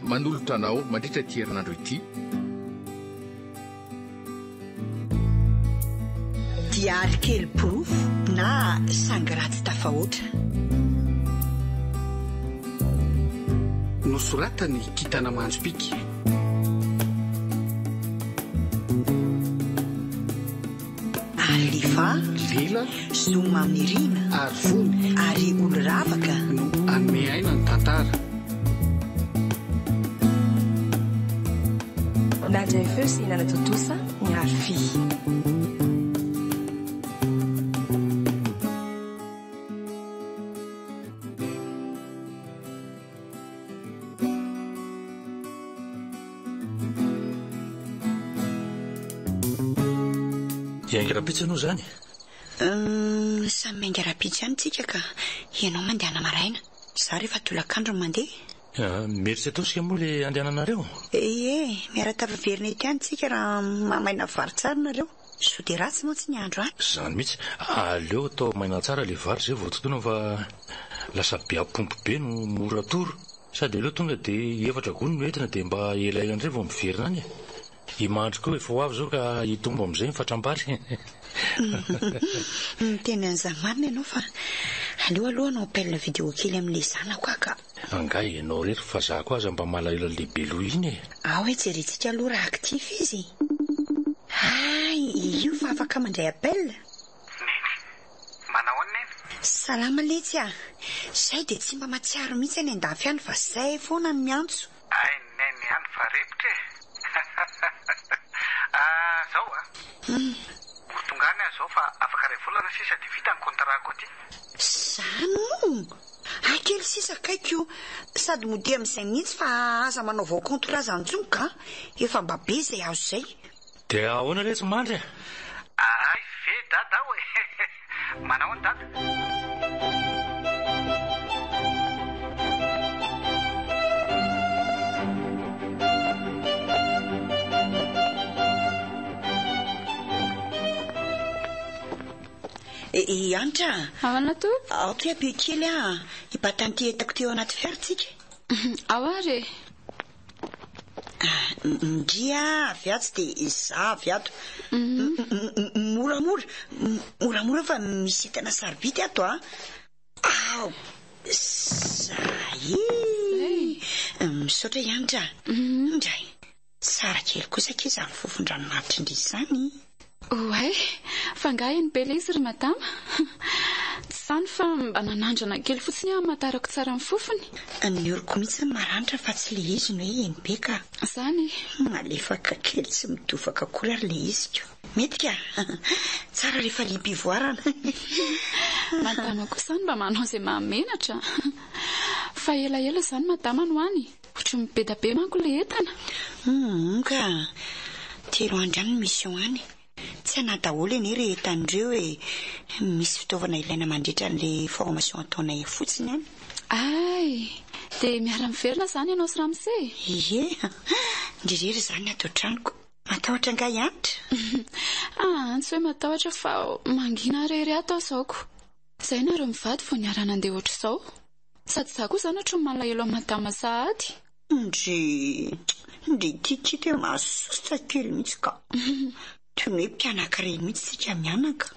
manolotra anao mandritra ty herinandro ity. Dia arikely porofo na sangaratsy tafahoatra. Nosoratany kitana manjopiky. Alifa lela zoma mirina ary vony ary olo ravaka no anome aina ny tantara. Nadia Efeus inana totosa miaro fi. Iangara-pitsy ianao zany? Samy miangara-pitsy ihany tsika ka ianao mandehana maraina, za rehefa tolakandro mandeha. Mery ataosika moa le andehananareo? Miara-tafaverina ety ihany tsika raha mamaina vary tsara nareo. So de ratsy moa tsy ny andro any. Zany mihitsy, aleo atao maina tsara le vary zay vao totoana fa lasa be ampompo be no mora toro. Sady aleo tonga de efatra gony no entina de mba elaela ndray vao miverina any. Imandry koa efa ho avy zao ka hitombo amin'izay mifatrambary. Tena an'zamarina ianao fa aleo aloha anao appel vidéo kely amin'le zanako ka. Angay ianao rery fa za koa aza mba malahelo lehibe loha iny e. Hoe jerentsika aloha raha actif izy. Io fa afaka mandray appel. Manao neny? Salama letsy a. Zay de tsy mba matsiaro mihitsy any andafy any fa zay foana ny miantso. Neny ihany fa repotra e. Zao tongany zao fa afaka ray volana sisa de vita ny kontrako aty. Zany akely sisa kaikio sady mody amin'izay mihitsy fa aza manao vao kontra zanjonka efa mba be zay azo zay. De ahoana rehetra mandry? Ve dada hoe. Manao ny dada? Antra Avana to? ao toy abe kely ipatanty etako teo anaty fiaratsika. Aware. Ndria aviatsy de za aviato. Moramora fa misy hitana saribity ato zay misaotra iantra. Ndray tsara kely kosa ke zany fofondranomanitra indry zany. Fangahy ny bela izy ry madama. Zany fa mba nanandrana kely fotsiny amatarako tsara ny fofony. Ny oriko mihitsy ny maranitra fa tsy le izy no hoe eny be ka. Zany malefaka kely tsy midofaka kory ary le izy ko. Mety ka tsara rehefa limpivoarana. Madama kosa mba manao zay mahamenatra. Fa ela zany madama no any. Ohatry mibeda be manko le entana. Ka telo andro any mission any. Tsy anadaholy eny rehetandreo misy fitaovana ilaina mandritra an'le formation ataonay fotsiny any. De miara miverina zany ianao sy ramose? Ndrirery zany ato tranoko. Matahotra nga iantra? Tsy hoe matahotra fa mangina rery ato zaoko. Zay nareo mivady vao niarana andeha ohatr' izao. Sady za koa zany ohatry malahelo amin'ny madama sahady. Ndry titity masosa kely mihitsy ka. Toy ny hoe mpianaka reny mihitsy sika mianaka.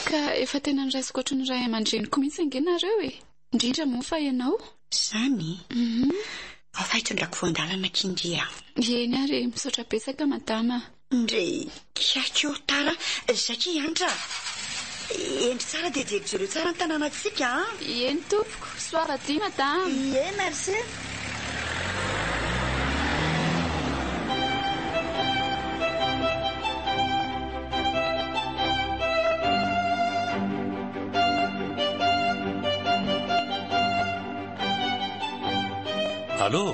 Ka efa tena niraisiko ohatry ny ray aman-dreniko mihitsy angenareo indrindra moa fa ianao. Zany? Fa hitondrako voandalana kindria. Eny ary misaotra betsaka madama. Ndre kiakio tara satria antra endry tsara de jerejero tsara ny tanànatsika. Eny tompoko, soara dia madama. Merci. Allô?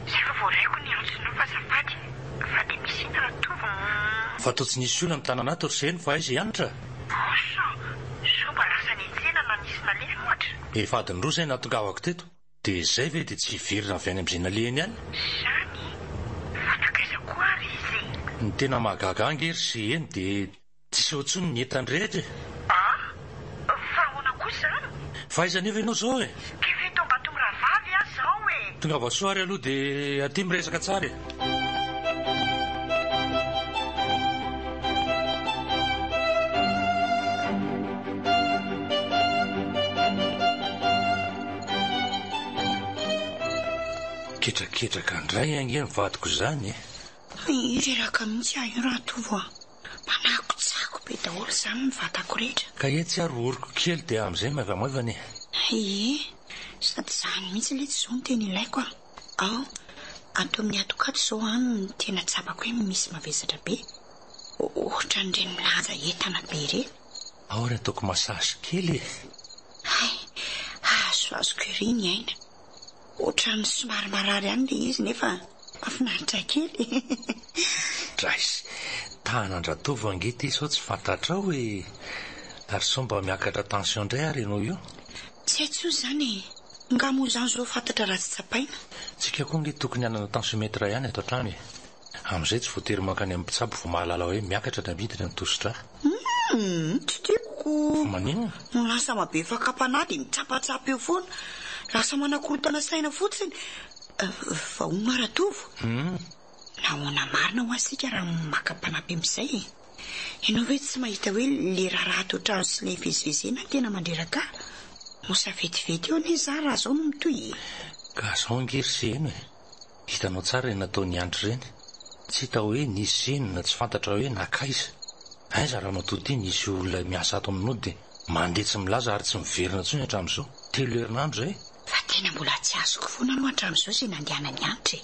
Zay fa voareko ny antsonao fa zafady. Fa de misy inona tovy. Fa toa tsy nisy olona mitana anaty otr'izay fa aiza ianatra? So mba lasa ny tsena na nisy naleha ohatra. Efa adiny roa zay natongavako teto. De zay ve de tsy verina avy any amin'izay nalehany any? Zany fatakaiza koa ary izy. Ny tena mahagaga angery sy eny de tsisy ohatsony ny entany rehetra. Fa ahoana koa zany? Fa aiza nefa ianao zao Kivy tombatomba vavy zao tonga vasoary aloha dia aty miresaka tsara e. Ketraketraka andray ange mivadiko izany e. Ireraka mihitsy aho io raha tovo a. Manakotsako be daholo izany ny vatako rehetra. Ka e tsy aroroko kely dia amin'izay maivamaivany e. Ie, sady izany mihitsy le tsy zao ny teny ilaiko a. Ao, ato amin'ny atokato izao any ny tena tsapako hoe misy mavesatra be. Ohatra n'ireny milaza entana be ireny. Ao ry ataoko masasy kely e. Hay, azoko ery ny aina. Ohatra ny somary marary ihany le izy nefa mahafinaritra kely. Draisy, tahanandratovy angety sao tsy fantatra hoe ary somba miakatra tension indray ary ianao io. Tsy haitso izany e. Nga moa izany zao fantatra raha tsy tsapaina. Tsika koa nge tokony hanana tensiometra ihany ato an-trano e. Amin'izay tsy voatery mankany amin'ny mpitsabo vao mahalala hoe miakatra na miditra ny tositra. Tsy tiako. Maninona? Lasa mabe fakapana dia mitsapatsapa eo foana. Lasa manakorotana saina fotsiny. Vahoana ratovo. Nahoana marina ho asika raha makapanampy amin'izay e. Ianao hoe tsy mahita hoe le raha ato trano sy le vezivezena tena mandreraka. Mosa vetivety eo ane za raha zao no mitoy. Ka zao ngery seno e. Hitanao tsara ny nataony andro ireny. Tsy hita hoe nisy enina tsy fantatra hoe nakaiza. Aiza raha matoty nisy olona miasa ato aminao dia mandeha tsy milaza ary tsy miverina intsony hatramin'izao. 3 herinandro zay. Fa tena mbola tsy azoko foana aloha hatramin'izao izay nandehanany anitra e.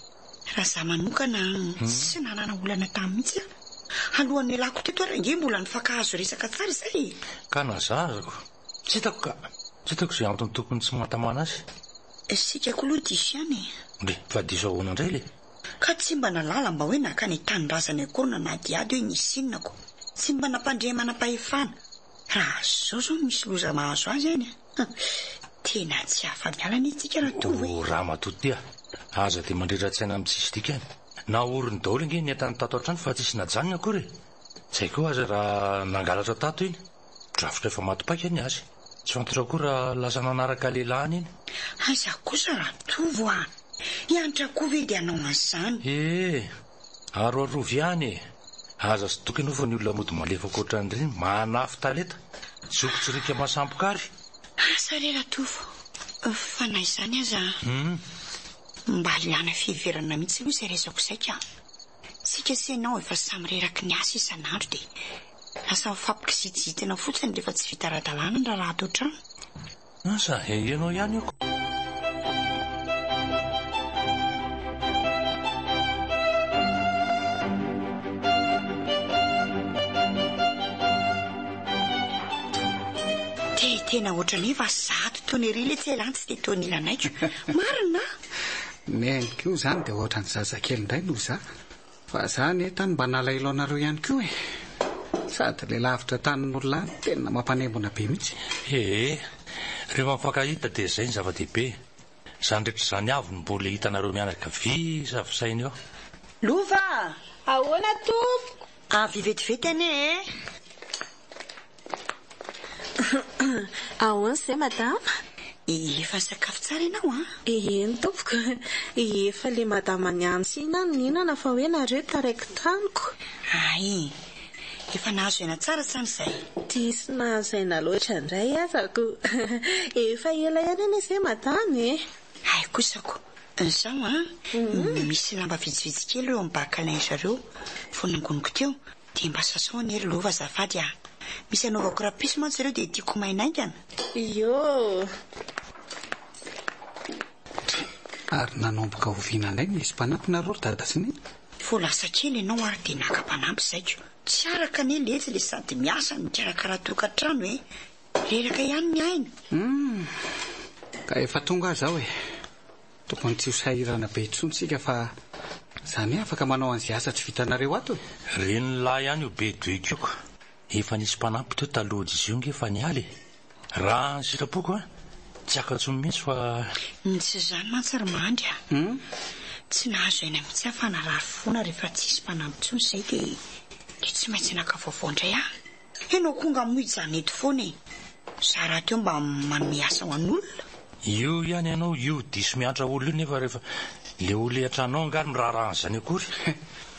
Raha za manokana tsy nanana olana tamin'ny mihitsy a. Alohan'ny ialako teto ary nge mbola nifakahazo resaka tsara izay. Ka nazarako. Tsy hitako izay antony tokony tsy mahatamana azy. Sika koa aloha diso ihany e. Ndre fa diso ahoana indray le. Ka tsy mba nalala mba hoe nakany tanindrazana akorona na diady hoe nisy inonako. Tsy mba nampandriamanam-pahefana. Raha zao misy loza mahazo azy any a. Tena tsy afa-mialana itsika raha tovo e. Raha matotia. Aza dia mandrera-tsaina amin'ny tsisy dikany. Na orony daholo inge ny entany tato an-trano fa tsisy najanona akory. Tsy haiko aza raha nangalatra tato iny. Drafitra efa matopaika any azy. Tsy fantatra akory raha lasa nanaraka lelahany iny. Aza kosa raha tovo a. Hiantra koa ve dia hanao an'izany. Aroarovy ihany e. Aza sy tokony fa ny olona mody malefaka ohatran'ireny manafy taleta. Zokotsirika mahasampokary. Asa re raha tovo. Fa na izany aza. Mba ilana fiheverana mihitsy aloha izay resako saika. Sika senao efa samy reraky ny asa isan'andro dia lasa mifampikizitizitina fotsiny rehefa tsy vita ara-dalàna ny raha ato an-trano. Asa ianao ihany io. Tena ohatrany efa zato taona ery le tsy elantsy dia taony ilanaiko. Marina. Neniko io izany dia ohatran'ny zazakely indray no za. Fa izany tany mba nalailo anareo ihany koa e. Sady le lavitra tanin'olona tena mampanembona be mihitsy. Rehefa mifankahita dia izay ny zava-dehibe. Izany rehetra izany avy no mbola hitanareo mianaka visa fisaina eo. Lova! Ahoana tompoko? Avy vetivety ane e. Ahoana izay madama? Efa sakafo tsara ianao a? Eny tompoko. Efa le madama niantsina ninana fa hoe nareo taraiky tranoko. Ay, efa nahazo aina tsara sany izay. Tsisy nahazo aina loatra indray azako. Efa ela ihany ane izay madama e. Ay kosako. Izao a. Misy lamba vitsivitsy kely eo amin'ny bakalinay zareo. Vao nangoniko teo dia mba sasao ny ery lova azafady a. Misy anaovako rapiso mantsy ireo dia tiako mainaingana. Yo. Ary nanomboka oviana indray misy mpanampy nareo dadasiny. Vao lasa kely ianao ary dia naka-mpanampy zaiko. Tsy araka ane letsy le sady miasa mitraraka raha tokantrano e. Reraka ihany ny aina. Ka efa tonga zao e. Tokony tsy ho sahirana be intsonsika fa izany afaka manao an'izay asa tsy vitanareo ato e. Reny lahy ihany io be doikoko. Efa nisy mpanampy teo taloha izy io nge fa nialy. Raha ny sitrapoko a tsy akatsony mihitsy fa tsy izany mantsy ry mandry a. Tsy nahazo aina mihitsy aho fa narary foana rehefa tsisy mpanampy intsony izay dia tsy maintsy nakavaovao indray a. Ianao koa nga moa izany eto foana e. Za raha teo mba manome asa ho an'olona. io ihany ianao io diso miantra olo io nefa rehefa le olo eatranao angary miraharan'izany akory.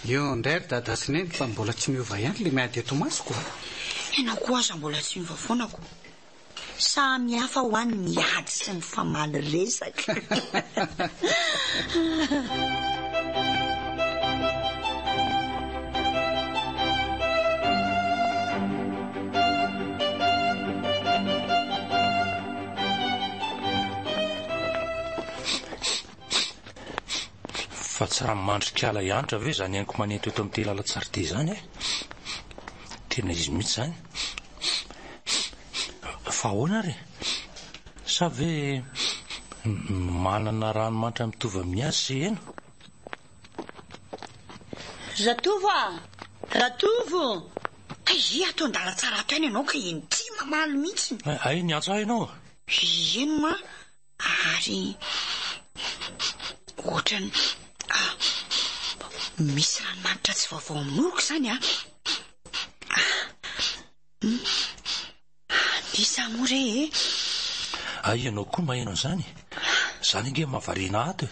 io ndray ry dadasineny fa mbola tsy miova ihany le miady eto masoko. ianao koa aza mbola tsy miova foanako. Samy hafa ho any miady sy ny famaly resaka. Fa tsy raha mandrikala iantra ve zany hainko manento eto amin'ity lalatsara ty zany e. Tena izy mihitsy zany. Fa ahoana re? Sa ve manana ranomanitra mitovy amin'ny azy sy eno? Ratovo a! Ratovo! Ka ia atao an-dalatsara ato any ianao ka iny ty mamaly mihitsy. Ay ny antsa ianao. Eno ma? Ary ohatrany misy ranomanitra tsy vaovao amin'oroko zany a. Nisa more e. Ay ianao koa maheno an'izany. Zany nge mahavariana ato e.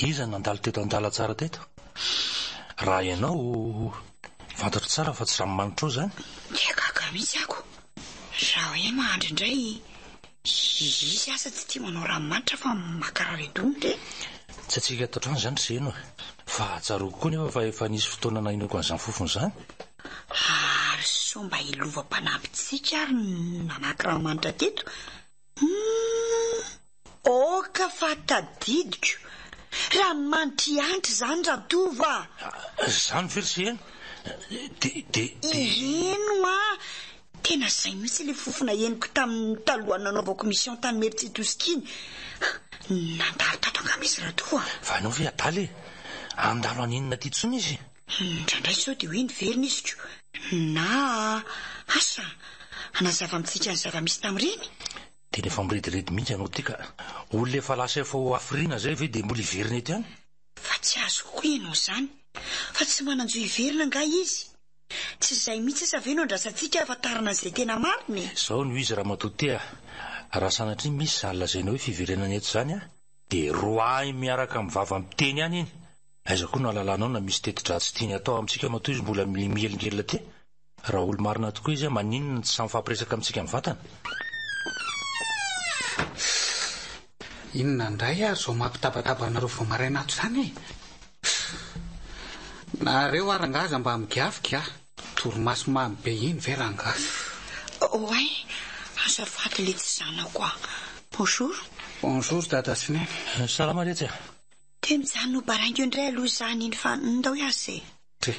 Iza nandalo teto an-dalatsara teto? Raha ianao fantatro tsara fa tsy ranomanitra eo zany. Dia gaga mihitsy ako. Raha hoe mahandro indray izy asa tsy tia manao ranomanitra fa makarary-dono re. Tsy atsika ato trano zany sy eno. Fa tsaroako koa nefa fa efa nisy fotoana nahinako an'izany fofony zany. Ary so mba ilova-panampitsika ary nanaky ranomanitra teto. Oka fa tadidiko. Ranomanitra iantry zany Ratova. Zany very sy eno. Eno a. Tena zay mihitsy le fofona eniko tamin'ny talohan'ny nanaovako mission tany Meritsitoskiny. Nandalo tato angamisy Ratova. Fa ianao ve adaly e? Andalo aninona ty tsony izy? Indrandray sao dia hoe niverina izy ko. Na asa anazava amintsika ny zava-misy tamin'ireny. Tena efa mirediredy mihitsy ianao ty ka olona efa lasa efa ho afrina zay ve dia mbola hiverina eto ihany? Fa tsy azo koa ianao zany. Fa tsy mananjo hiverina nga izy. Tsy izay mihitsy asa ve no andrasantsika ahafantarana izay tena mariny. Sao no izy raha matotea. Raha sanatria misy zany lazainao hoe fiverenana eto zany a, dia roahy miaraka amin'ny vava miteny ihany iny. Aiza koa no alalanao na misy teti-dratsy tiany atao amintsika matoa izy mbola mielingelina ty. Raha olo marina tokoa izy maninona tsy samy fampiresaka amintsika amin'ny vatana. Inona indray ary zao mampitabatabana rova maraina ato zany e. Nareo arangaza mba migiafika. Torimaso mamy be iny ve ranga. Oay, azafady le tsy zanako a. Bonjour. Bonjour dada Sineny. Salama retsy a. Te mijanona ho baraingo indray aloha zany iny fa ndao iazy Tre.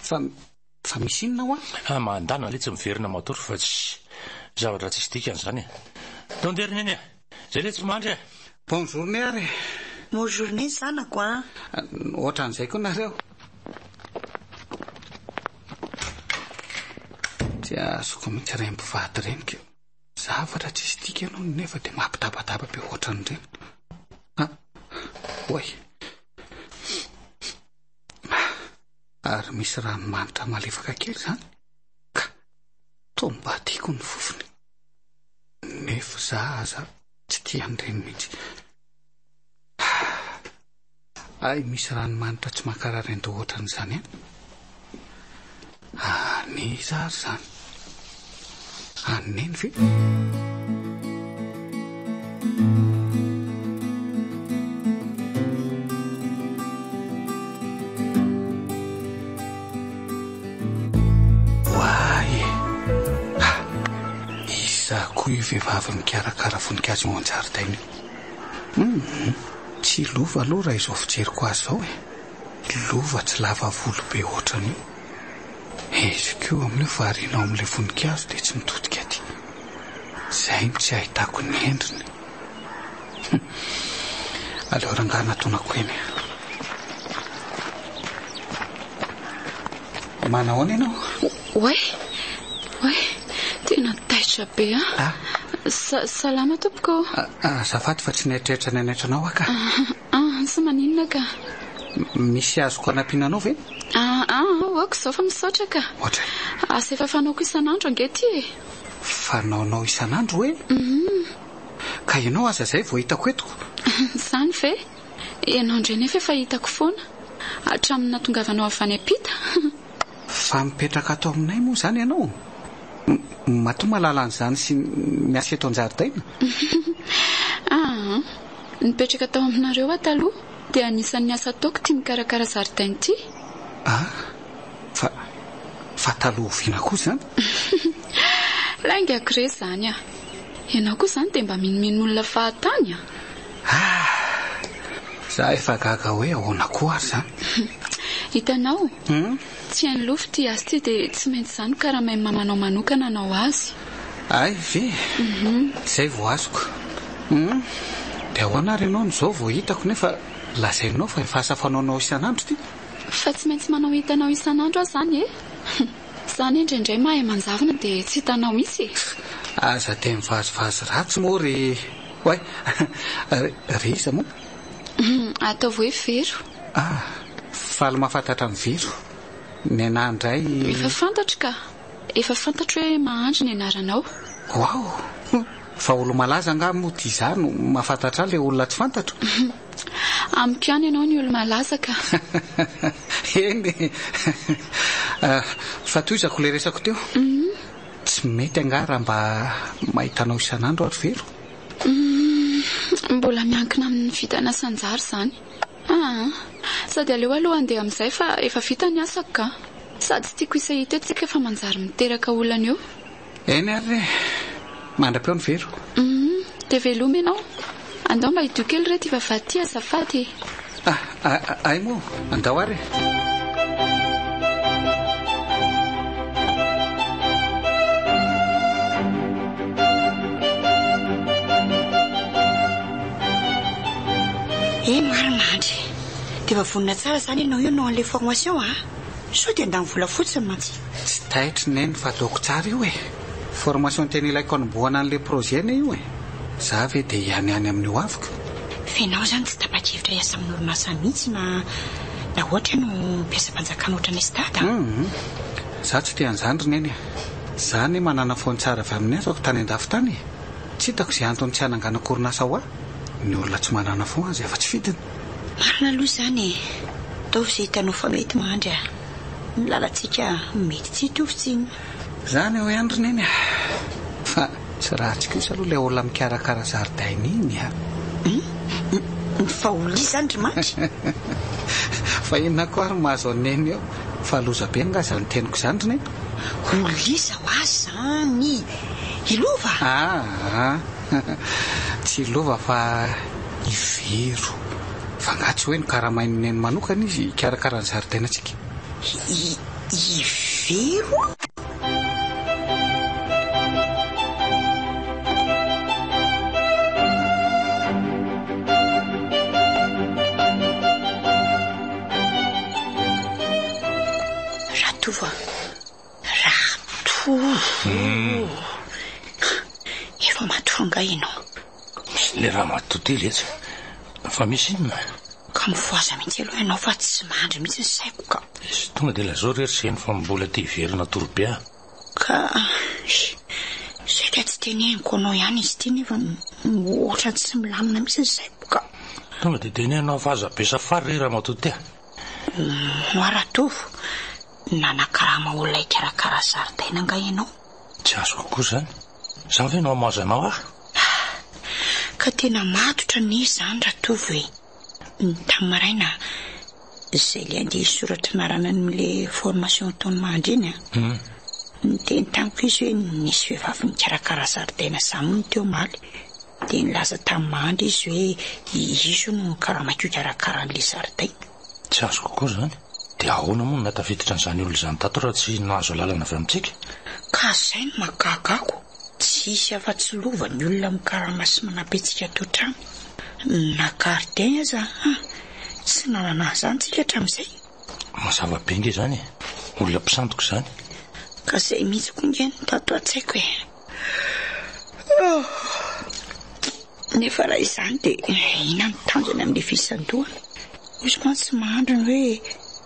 Fa misy inona ho a? Mandana le tsy miverina matory fa tsy zavatra tsisy dikany zany. Tonderina eny e. Zay le tsy mandry e. Bonjour ne ary. Bonjour ne zanako a. Ohatran'izay koa nareo. Tsy azoko mihitsy iray mpivady reny ke. Zavatra tsisy dika ianao nefa dia mampitabataba be ohatran'ireny. Oay. Ary misy ranomanitra malefaka kely zany. Ka toa mba tiako ny fofony. Nefa zaza tsy tia an'ireny mihitsy. Ay misy ranomanitra tsy makarary endo ohatran'izany e. Ny zary zany. Aneny ve? Koa io vehivavy mikarakara voninkazo eo an-jaridaina io. Tsy lova aloha raha izao fijeriko azy zao e. Lova tsy lava volo be ohatran'io. Izy koa amin'io varianao amin'ilay voninkazo dia tsy mitodika aty. Zay tsy ahitako ny endriny. Aleo rangana tonako eny. Manahoana ianao? Oay, tena taitra be a. Salama tompoko. Azafady fa tsy nieritreritra ny anaitranao aka. Sy maninona ka? Misy azoko anampinanao ve? Oako izao fa misaotra ka. Ohatra. Asa efa fanaoko isan'andro ange ty e. Fanaonao isan'andro hoe? ka ianao aza izay vao hitako etoko. Izany ve ianao indray nefa efa hitako foana hatramin'ny nahatongavanao avy any ampita. Fa mipetraka atao aminay moa izany ianao. Matoa mahalala an'izany sy miasa eto an-jaridaina. Nipetraka tao aminareo taloha dia anisan'ny asa ataoko tia mikarakara zaridaina ity. Fa taloha viana koa izany. Laingako re izany ianao koa izany dia mba minomino olona fahatany Za efa gaga hoe ahoana koa ary izany. Hitanao tsy hainy lofo ty azy ty dia tsy maintsy izany karaha mahay mamanao manokana anao azy. Ay ve izay vao azoko. Dia ahoana ary ianao n'izao vao hitako nefa lazainao fa efa asa fanaonao isan'andro ty. Fa tsy maintsy manao hitanao isan'andro aho izany Izany indraindray mahay manjavona dia tsy hitanao misy. Aza dia mivazivazy ratsy moa ry hoay ry iza moa. Ataovy hoe vero. Faly mahafantatra ny vero. Ny anahy indray efa fantatra ka. Efa fantatro hoe mahandro ny anaranao. Wow, fa olo malaza nga moa tia izany no mahafantatra ilay olona tsy fantatro. Amiko ihany ianao ny olo malaza ka. Eny fa toizako ilay resako teo. Tsy mety angara mba mahitanao isan'andro ary vero. Mbola miankina amin'ny vitana sanjary izany. Sady aleo aloha andeha amin'izay fa efa vita ny asako ka. Sady tsy tiako isahita tsika efa manjary miteraka olana eo. Eny ary mandra-peo ny vero. Dia veloma ianao. Andao mba hidio kely reto ivavady ty azafady. Ay moa andao ary. Maromandry dia efa vonina tsara izany ianao io an'ilay formation sao dia andany vola fotsiny mantsy. Tsy taitry neny fa ataoko tsara io formation tena ilaiko anombohana an'ilay projet io za ve dia ihany amin'io afaka. Fenao izany tsy tapa-kevitra hiasa amin'ny orinasa mihitsy na ohatra no mpiasa-panjakana ohatran'ny stade. Za tsy tia an'izany ry neny. Zany manana foany tsara avy amin'ny asako tany an-dafy tany. Tsy hitako izay antony tsy hananganako orinasa ho ny olona tsy manana foana azy efa tsy fidiny. Marina aloha izany ataovy izay hitanao fa mety mandry ny lalantsika mety tsy hitovitsiny. Izany eo ihany ry neny fa tsy rahantsika io aloha ilay olona mikarakara zaridaina iny fa olo izany ry mandry. Fa inona koa ary mahazo aneny eo fa loza be nga izany teniko izany ry neny. Olo iza ho azy izany ilova. Tsy ilova fa ivero. Fa nga tsy hoe ny karamainy neny manokana izy ikarakara ny zaridaina antsika. Ivero? Ratovo efa matonga ianao. Le raha matotely etsy fa misy inona ka mivoaza mihitsy aloha ianao fa tsy mandry mihitsy ny saiko ka. Tonga dia lazao rehetra fa mbola tia iverina torobe ka saika tsy teneniko anao ihany izy ity nefa ohatra tsy milamina mihitsy ny saiko ka. Tonga dia tenenao fa aza be safary raha matotea. No Ratovo nanakarama olona ikarakara zaridaina nga ianao. Tsy azo kokoa izany. Za ve no amazanao ka tena matotra ny izany Ratovo tamin'ny maraina izay le andeha hisoratra narana n'ilay formation taony mandry iny niteny tamiko izy hoe nisy vehivavy nikarakara zaridaina zamony teo maly dia nilaza tamin'ny mandry izy hoe iso no karamaiko ikarakara n'ilay zaridaina. Tsy azo kokoa izany. Dia ahoana moa natafiditra n'izany olona izany tato raha tsy nahazo lalana avy amintsika. Ka izay no mahagagako. Tsy isy afa-tsy lova ny olona mikarama sy manampitsika tao trano. Nakaridaina aza tsy nanana izany tsika hatramin'izay. Mazava be nge izany olona mpisantoko izany. Ka izay mihitsy koa nge tato an-tsaiko nefa raha izany dia ina ny tanjony amin'ilay fisandohana. Izy koa tsy mahandro ny hoe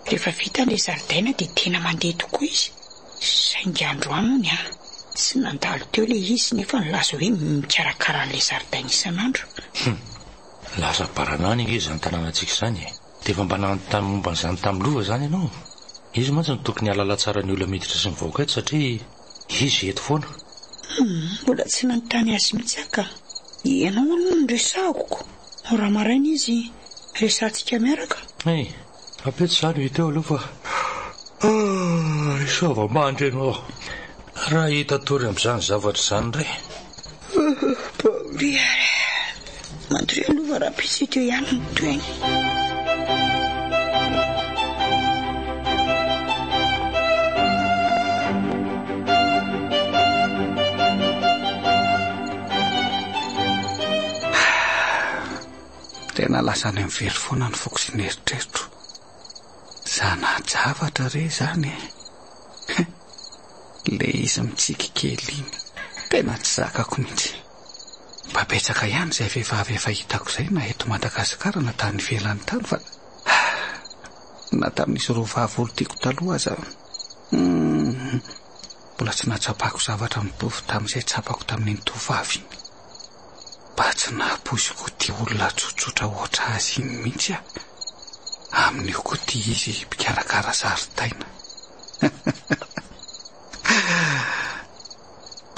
rehefa vita ilay zaridaina dia tena mandeha tokoa izy. Saingy androany hony Sy nandalo teo le izy nefa nilaza hoe mikarakara an'ilay zaridaina isan'andro. Lasa baranany izy izany tanànantsika izany. Dia efa mba nanontany momba an'izany tamin'lova izany ianao. Izy mantsy no tokony halala tsara ny olona miditra sy mivoaka eto satria izy eto foana. Mbola tsy nanontany azy mihitsy aka. Ianao no resahako. Raha maraina izy resantsika miaraka. Apety izany hita eo aloha fa isova mandry ianao. Raha hita tory amin'izany zavatra izany ray. Paoliary. Mandry aloha raha pisy teo ihany no toeny. Tena lasany amin'ny very foana ny foko sy ny eritreritro. Zanajavatra re izany. Le izy mitsiky kely iny tena tsy zakako mihitsy. Mba betsaka ihany izay vehivavy efa hitako izay na eto Madagasikara na tany ivelany tany fa na tamin'isy roavavy tiako taloha aza mbola tsy nahatsapako zavatra mitovy tamin'izay tsapako tamin'ny tovavy iny. Mba tsy nahapoiziko ty olona tsotsotra oatra azy iny mihitsy amin'io koa ty izy mpikarakara zaridaina.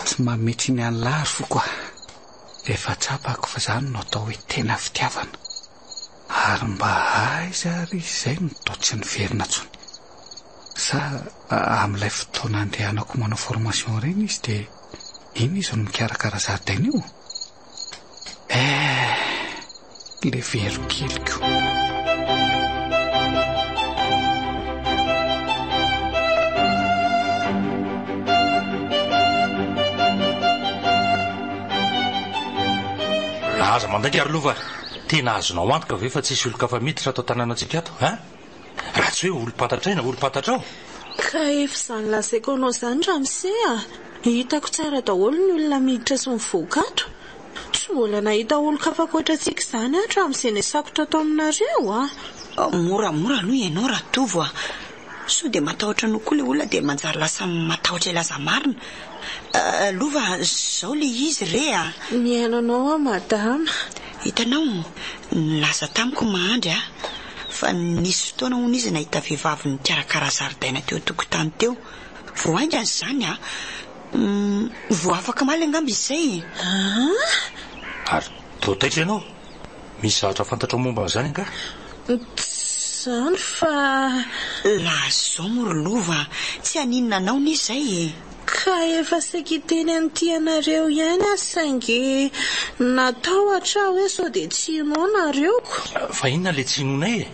Tsy mametsy ny an'lary fo koa. Efa tsapako fa izany no atao hoe tena fitiavana. Ary mba aiza ry izay no tao tsy niverina tsony. Sa amin'ilay fotoana andehanako manao formation reny izy dia iny izy no mikarakara zaridaina io. Le vero keliko. Aza mandaika ary lova. Tena azonao antoka ve fa tsisy olo-kafa miditra atao tanànantsika ato, raha tsy hoe olo-pantatra na olo-pantatra ao. Ka efa izany lazaiko anao izany Ramsey hitako tsara daholo ny olona miditra sy mivoaka ato. Tsy mbola nahita olo-kafa ankoatrantsika izany ato Ramsey ny sakotra ato aminareo Moramora aloha ianao raha tovo sao dia matahotra no koa le olona dia manjary lasa matahotra ilaza marina. Lova zao le izy re miainanao madama. Hitanao nilaza tamiko mahandry fa nisy fotoana hono izy nahita vehivavy nikarakara zaridaina teo tokotany teo. Voaingany izany vo afaka maly angamba izay. Ary totaitra ianao misy zavatra fantatra momba an'izany anga? Zany fa laha zao moro lova tsy haninona anao n'izay ka efa saiki teny an'ity anareo ihany saingy natao atrao hoe sao dia tsy inao nareo fa inona le tsy inonay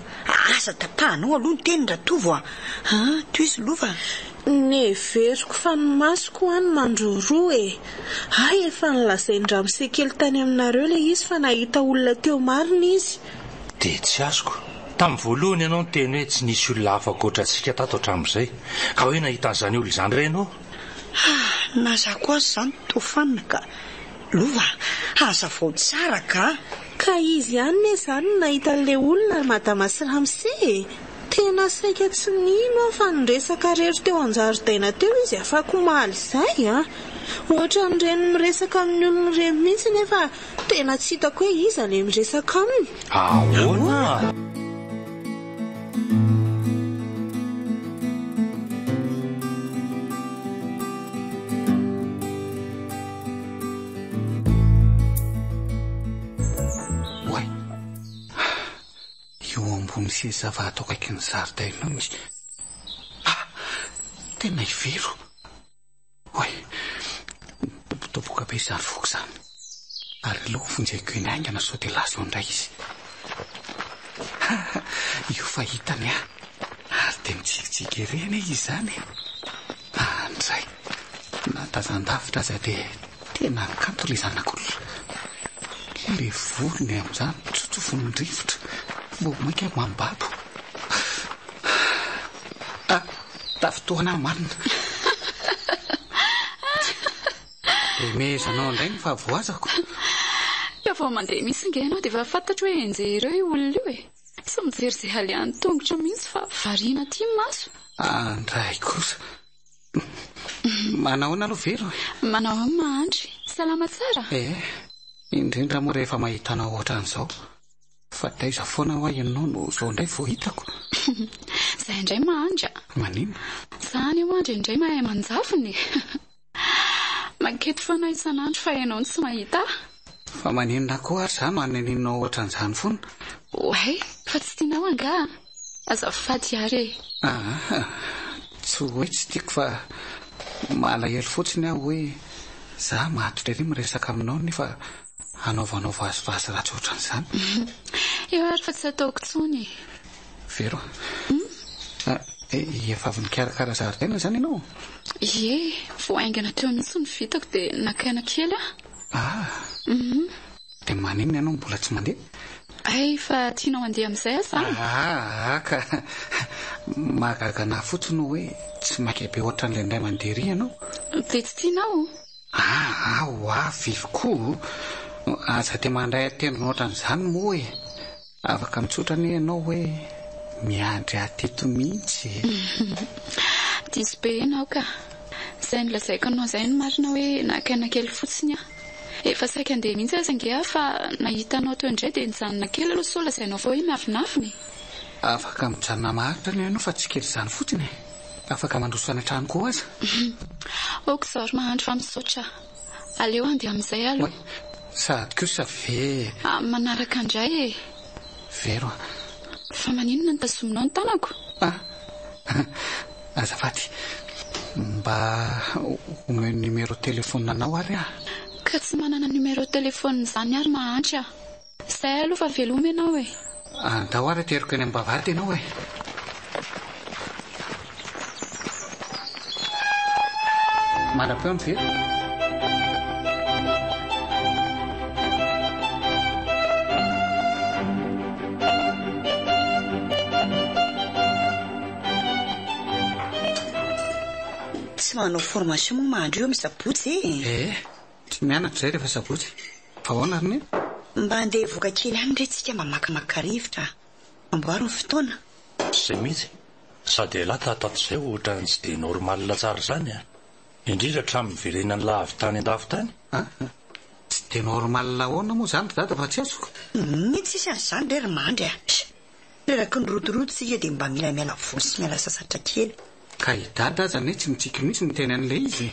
asa tapahanao aloha ny teny ratovo toy izy lova neveriko fa ny masoko any mandroroa efa nilazainy Ramsey kely tany aminareo le izy fa nahita olona teo marina izy. Dia tsy azoko. Tamin'ny voalohany ianao ny teny hoe tsy nisy olona hafa ankoatrantsika tato hatramin'izay ka hoe nahita an'izany olona izany re ianao. Nazako azy izany tofanina ka lova aza vao tsara ka izy ihany ne izany nahita an'ilay olona madama sy Ramsey. Tena saika tsy nino fa niresaka rery teo an-jaridaina teo izy afaka maly izay ohatra nireny miresaka amin'ny olona ireny mihitsy nefa tena tsy hitako hoe izy le miresaka aminy. Ahoana? Misy zavato akaiky ny zaridaina misy tena ivero. Toboka be izany foko izany ary loha vonjeko eny aingana sao dia lazo indray izy. Io fahitany ary dia mitsikitsiky ireny izy izany. Andray natazan-davitra aza dia tena kanto ilay zanak'olona. Le volony amin'izany tsotsofony ny rivotra mainka mambabo. Tafitohana marina. Mezanao indray ny fahavoazako. Efa mandeha misy inga ianao dia efa fantatra hoe enjereo io olona io sy mijery izay halehan'ny tongotra mihitsy fa variana aty maso. Andray kosa Manahoana aloha Vero? Manao mandry. Salama tsara. Indrindra moa rehefa mahitana ohatran'izao. Fa taiza foana ho ianao no zao indray vao hitako. Zay indray mandra. Manino? Zany mandry indray mahay manjafony. Mankety foana isan'andro fa ianao ny tsy mahita. Fa maninona koa ary zany maneninao ohatran'izany foana? Oay, fa tsy tianao anga. Azafady ary. Tsy hoe tsy tiako fa malahelo fotsiny aho hoe za mahatotra ery miresaka aminao nefa anaovanao vazivazy ratsy ohatran'izany. Eo ary fa tsy ataoko tsony. Vero? Efa avy nikarakara zaridaina zany ianao? Ie, vao aingana teo mihitsy ny vitako dia nakaina kely Dia maninona ianao mbola tsy mandeha? Ay, fa tianao andeha amin'izay zany. Ka mahagaga na fotsiny hoe tsy maika be ohatran'ilay indray mandeha ry ianao. Dia tsy tianao? Viloko. Aza dia mandray atendrona ohatran'izany moa hoe afaka mitsotra ny ianao hoe miandry ateto mihitsy. Diso be ianao ka. Izay nolazaiko anao izay no marina hoe nakaina kely fotsiny efa saika andeha mihitsy aza nge fa nahita anao teo indray dia nijanona kely aloha sola zainao fa hoe miafinafiny. Afaka mijanona maharitra ny ianao fa tsy kely izany fotsiny. Afaka mandroso any an-trano koa aza. Oko izao ry mahandro fa misaotra. Aleo andeha amin'izay aloha. Sady kosa ve? Manaraka indray Vero. Fa maninona ny tazominao ny tanako? Azafady. Mba omeo numero telefonanao ary Ka tsy manana numero telefona izany ary mahantra. Izay aloha fa veloma ianao Andao ary teriko eny am-bavahady ianao Manam-peo ny Vero. Tsy manao formation moa mahandro eo misabotsy Tsy mianatra zay rehefa sabotsy. Fa ahoana ry neny? Mba andeha voaka kely any ndretsika mba makamaka rivotra amboary ny fotoana. Zay mihitsy. Sady lata tato izay ohatra ny tsy dia normal tsara zany indrindra hatramin'ny verenany lavitany an-davitany. Tsy dia normal ahoana moa zany dada fa tsy azoko. Tsy isy an'izany rery mandry reraky ny rotorototsika dia mba mila miala voly sy miala sasatra kely. Ka idada aza ne tsy mitsiky mihitsy ny teny an'ilay izy.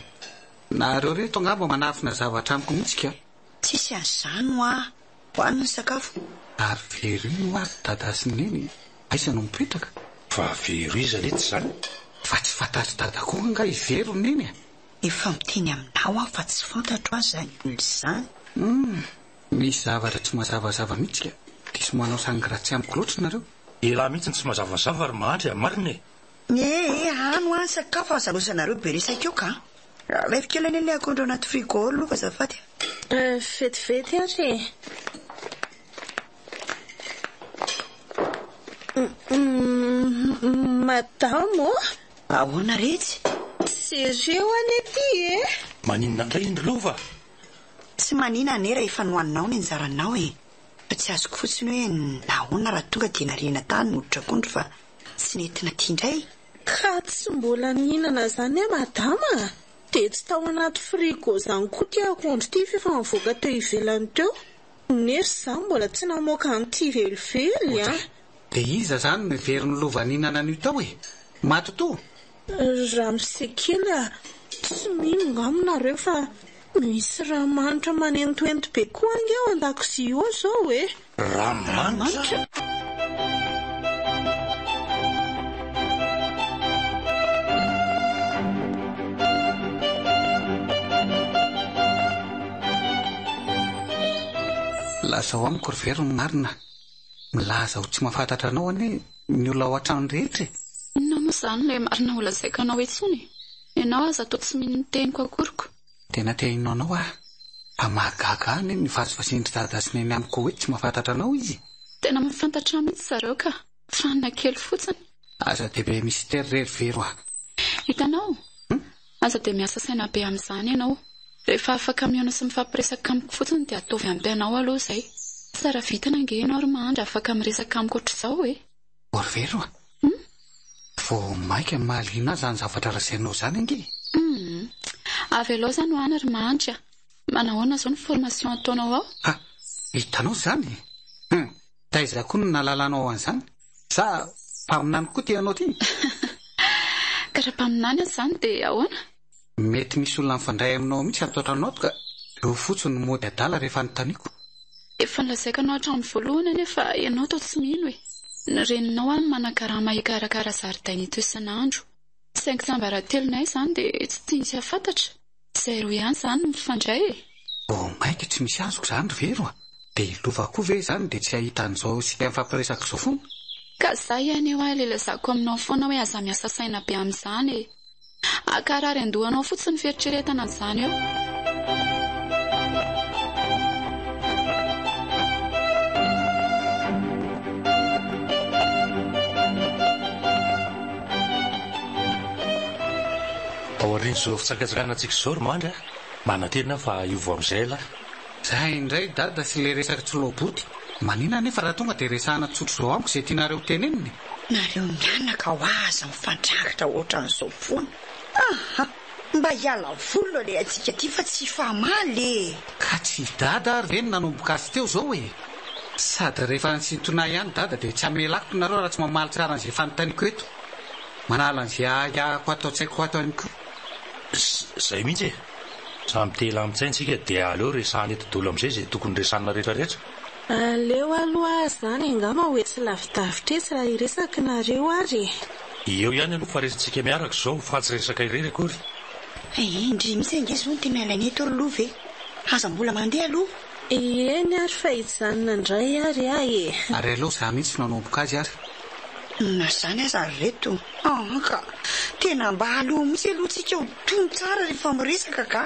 Nareo reto angamba manafina zavatra amiko mihitsy ka. Tsy isy an'izany hoaniny sakafo. Ary Vero ino ary dada sy neny aisa no mipetraka. Fa Vero izy alety zany. Fa tsy fantatry dada koa nga i Vero neny Efa miteny aminao fa tsy fantatro azy zany olo izany. Misy zavatra tsy mazavazava mihitsy ka. Diso manao sangratsy amiko loatra nareo. Ela mihitsy ny tsy mazavazava ary mahandry marina ano any sakafo azalosanareo be resaka eo ka. Laifi kely ane le akondro anaty frigo aloha fa zafady. Vetivety ary madamo. Ahoana retsy? Sérieux any aty Maninona indray indro lova? Tsy manina nera efa nohaninao ny anjaranao fa tsy azoko fotsiny hoe nahoana raha tonga dia nariana tany noditra akondro fa tsy nentina tia indray. Ka tsy mbola nihinana zany madama? Dia tsy tao anaty frigo zany koa ty akondro ty fefa mivoaka teo ivelany teo. Nery zany mbola tsy namoaka an'ity velively Dia iza zany ny Vero ny lova nihinana an'io tao matoto? Raha misekely tsy mino ngaminareo fa misy raha manitra manentoento be koa ange ao an-dakozia eo zao Raha manitra? Lazao amiko ry Vero ny marina. Milaza ho tsy mahafantatra anao ane ny olona ao an-trano rehetra. Inona moa izany ilay marina ho lazaiko anao etsony? Ianao aza atao tsy mino ny teniko akoriko. Tena teninao anao fa mahagaga any ny vazivazindry dada sy neny amiko hoe tsy mahafantatra anao izy. Tena mahafantatra mihitsy zareo ka. Fanina kely fotsiny. Aza dia be mystère rery Vero Hitanao? Aza dia miasa saina be amin'izany ianao. Rehefa afaka miona sy mifampiresaka amiko fotsiny dia ataovy ampy anao aloha izay. Tsara vitana ange ianao ry mahandry afaka miresaka amiko ohatr'izao Or Vero vao maika mahaliana zany zavatra rasainao zany ange. avy aloha zany ho any ry mahantra manahoana zao ny formation ataonao ao hitanao zany taiza koa no nalalanao an'izany sa mpaminany koa tianao ty karaha-paminany zany dia ahoana mety misy olona mifandray aminao mihitsy ataotranao ka eo fotsiny mody adala rehefa notaniako efa nilazaikanao hatramin'ny voalohany anefa ianao tao tsy mino e ny reninao any manakarama hikarakara zaridaina ito isan'andro saingy tsambaratelonay zany dia tsy tiany afantatra izay roa ihany zany mifandray maika tsy misy azoko zany ry vero dia ilova koa ve zany dia tsy ahita an'izao sika mifampiresaka izao foana ka zay ihany eo ahy lelazako aminao foana hoe aza miasa saina be amin'izany e akarary andohanao fotsiny fieritreretana an'izany eo ao arin'izao fitsakatsakanana antsika izao ry mandry manatena fa iovo amin'izay lahy zay indray dada sy le resaka tsoloboty manina nefa raha tonga dia resahana tsotro zao amiko izay tianareo teneniny nareo mianaka ho aza mifandrakatra ohatran'izao foana mba hiala volo le atsika ty fa tsy famaly ka tsy dada ary ve ny nanomboka azy teo zao e sady rehefa nysintona ihany dada dia tsy amelakiko nareo raha tsy mamaly tsara an'izay fanontaniako eto manala an'izay ahako atao tsy haiko atao ihany koa zay mihitsy e samy tela amin-tsaintsika dia aleo resahany eto dolo amin'izay izay tokony resanina rehetrarehetra aleo aloha zany angama hoe tsy lavidavitresy raha iresaka nareo ary eo ihany aloha faresintsika miaraka izao fa tsy resaka irery akory indry misy angezy ho ny tena ilainy eto ry lova e aza mbola mandeha aloha eny ary fa hijanona indray ary e ary aloha za mihitsy nanomboka azy ary na zany aza reto ka tena mba aloha misy aloha tsika ho tony tsara rehefa miresaka ka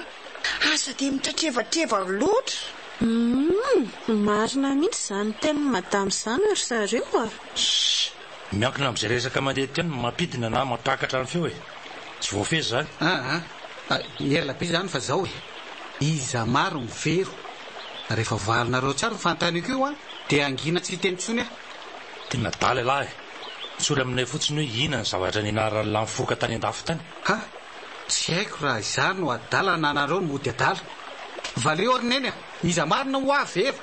asa dia mitratrevatreva loatra marina mihitsy zany tena madamy zany ry zareo miankina amin'izay resaka mandeha ty any mampidina na mampakatra ny feo e tsy voafezy zany ela be zany fa zao e iza maro mivero rehefa valinareo tsara nyfanontaniako io dia angina tsy tenitsony tena daly lahy tsory aminay fotsiny hoe ina ny zavatra ninarany lamfoka tany an-dafo tany tsy haiko raha izany no adala na nareo no mody adala valeo ary neny iza marina ho aveva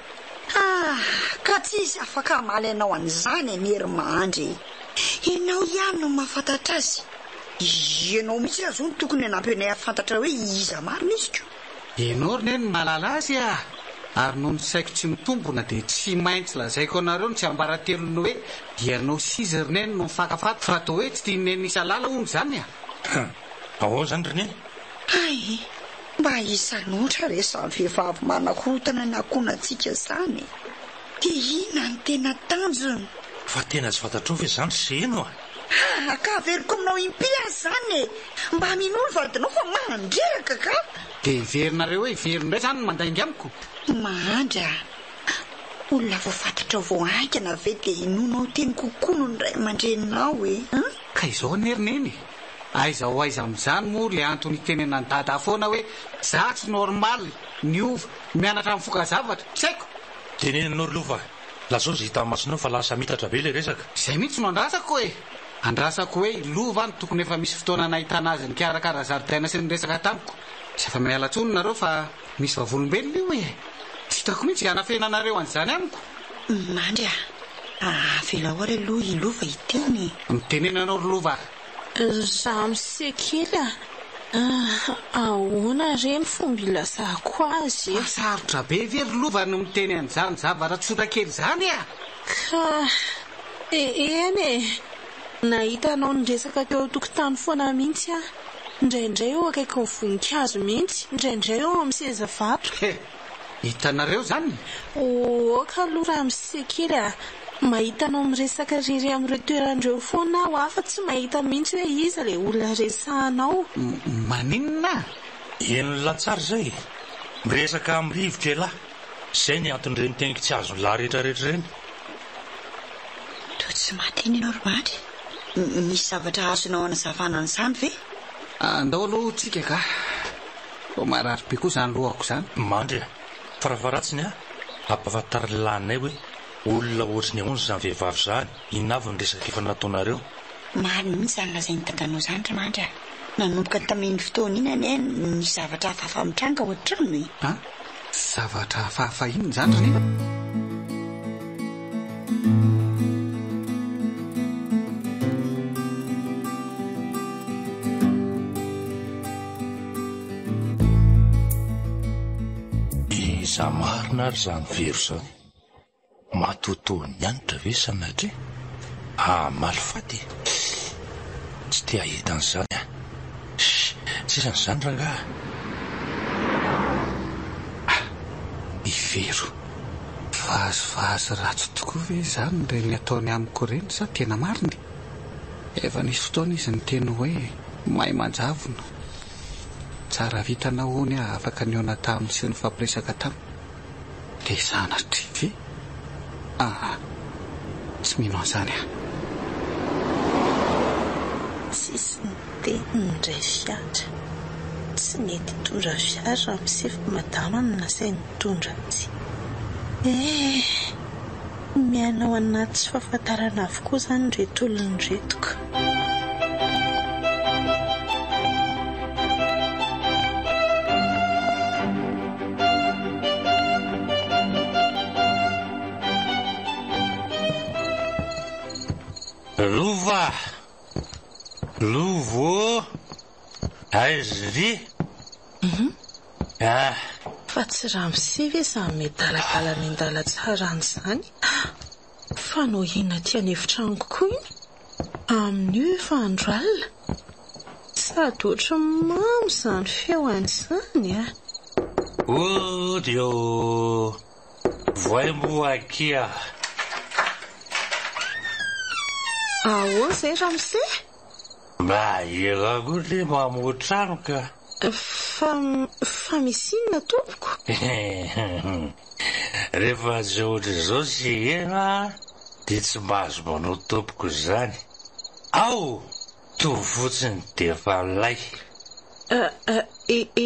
ka tsy izy afaka amaly anao an'izany anery mahandry ianao ihany no mahafantatra azy ianao mihitsy azo ny tokony anampionay afantatra hoe iza marina izy ko ianao ry neny malala azy ary noho ny saiko tsy mitombona dia tsy maintsy lazaiko anareo no tsy ambaratelony hoe ianao sizy ry neny no mifakafaty fa atao hoe tsy tianeny isa lala hono zany ao zany ry neny mba isanoatra resa vehivavy manakotana ny akonantsika zany dia ina ny tena tanjony fa tena tsy fantatrao ve zany seno ka veriko aminao impia zany mba minolo vadinao fa mandreraka ka dia iverinareo hoe iverino indray zany no mandaingy amiko mahandra olona voafantatra voahaikana ve dia inonao teny kokoa no ny ray aman-dreninao ka izao nerineny aiza ho aiza amin'izany moa le antony tenena ny dada foana hoe za tsy normaly niova mianatra amin'ny foka zavatra tsy haiko tenenanao ry lova lazao zay hita masonao fa lasa mitatra be le resaka izay mihitsy no andrasako andrasako hoe lova ny tokony efa misy fotoana nahitana azy ny karakara zaridaina sy ny resaka tamiko tsy efa miala tsony nareo fa misy vavolombelona io tsy hitako mihitsy anafenanareo an'izany amiko mandry avela oary aloha ilova iteny mitenenanao ry lova za misekely ahoana reny fomba ilazako azy sarotra be ve ry lova no miteny an'izany zavatra tsotra kely zany ka eny nahitanao ny resaka teo tokotany foana mihitsy indraindray eo akaiky ny voninkazo mihitsy indraindray eo amin'ny seza vato hitanareo zany oka aloha raha misekely mahitanao miresaka riry amin'ireo toerandreo foana aho afa tsy mahita mihitsy hoe iza le olona resahanao maninona enonla tsara zay miresaka amin'ny rivotra lahy zay ny anton'ireny teniko tsy azo ny lahy rehetrarehetra reny to tsy mateny ianao ry mandry misy zavatra azonao anazavana an'izany ve andao aloha tsika ka o marary be koa zany lohako zany mandry farafaratsiny ampahafantariny laninay hoe olona ohatriny ahoana zany vehivavy zany inavy ny resaka efa nataonareo mariny mihitsy zany lazay ny dadanao zany ry mandry nanomboka tamin'ny fotoana iny ane ny zavatra hafahafa mitranga ao an-trano e. Zavatra hafahafa iny zany rehefa iza marina ary zany vero zany matotoany ianitra ve sanatria malifaty tsy te ahitan'izany sisan'izany ranga ivero vahazo ratsy tokoa ve zany reny ataony amiko reny sa tena mariny efa nisy fotoana izy ny teny hoe mahay manjavona tsara vitanahoany afaka niona taminy sy ny fampiresaka taminy dia zanatry ve tsy mino an'izany sisy ny teniny indray fiatra tsy mety tondra fiara amsefa madama ny nasainy tondra tsy mianao anaty tsy fahafantarana avokoa zany reto olony retoka. Lovo aizy fa tsy raha misevy izany medalakala ny andala tsara an'izany fa no ina tiany hevitrango koa iny amin'io efa andro alina sady ohatra mamy izany feoan'izany Dio voaimboakia ahoana izay Ramose? Mba ela koa le mamotrano ka fa misy inona tompoko? Rehefa zay ohatra izao sy ena dia tsy mahazo manao tompoko izany ao toa fotsiny dia efa lay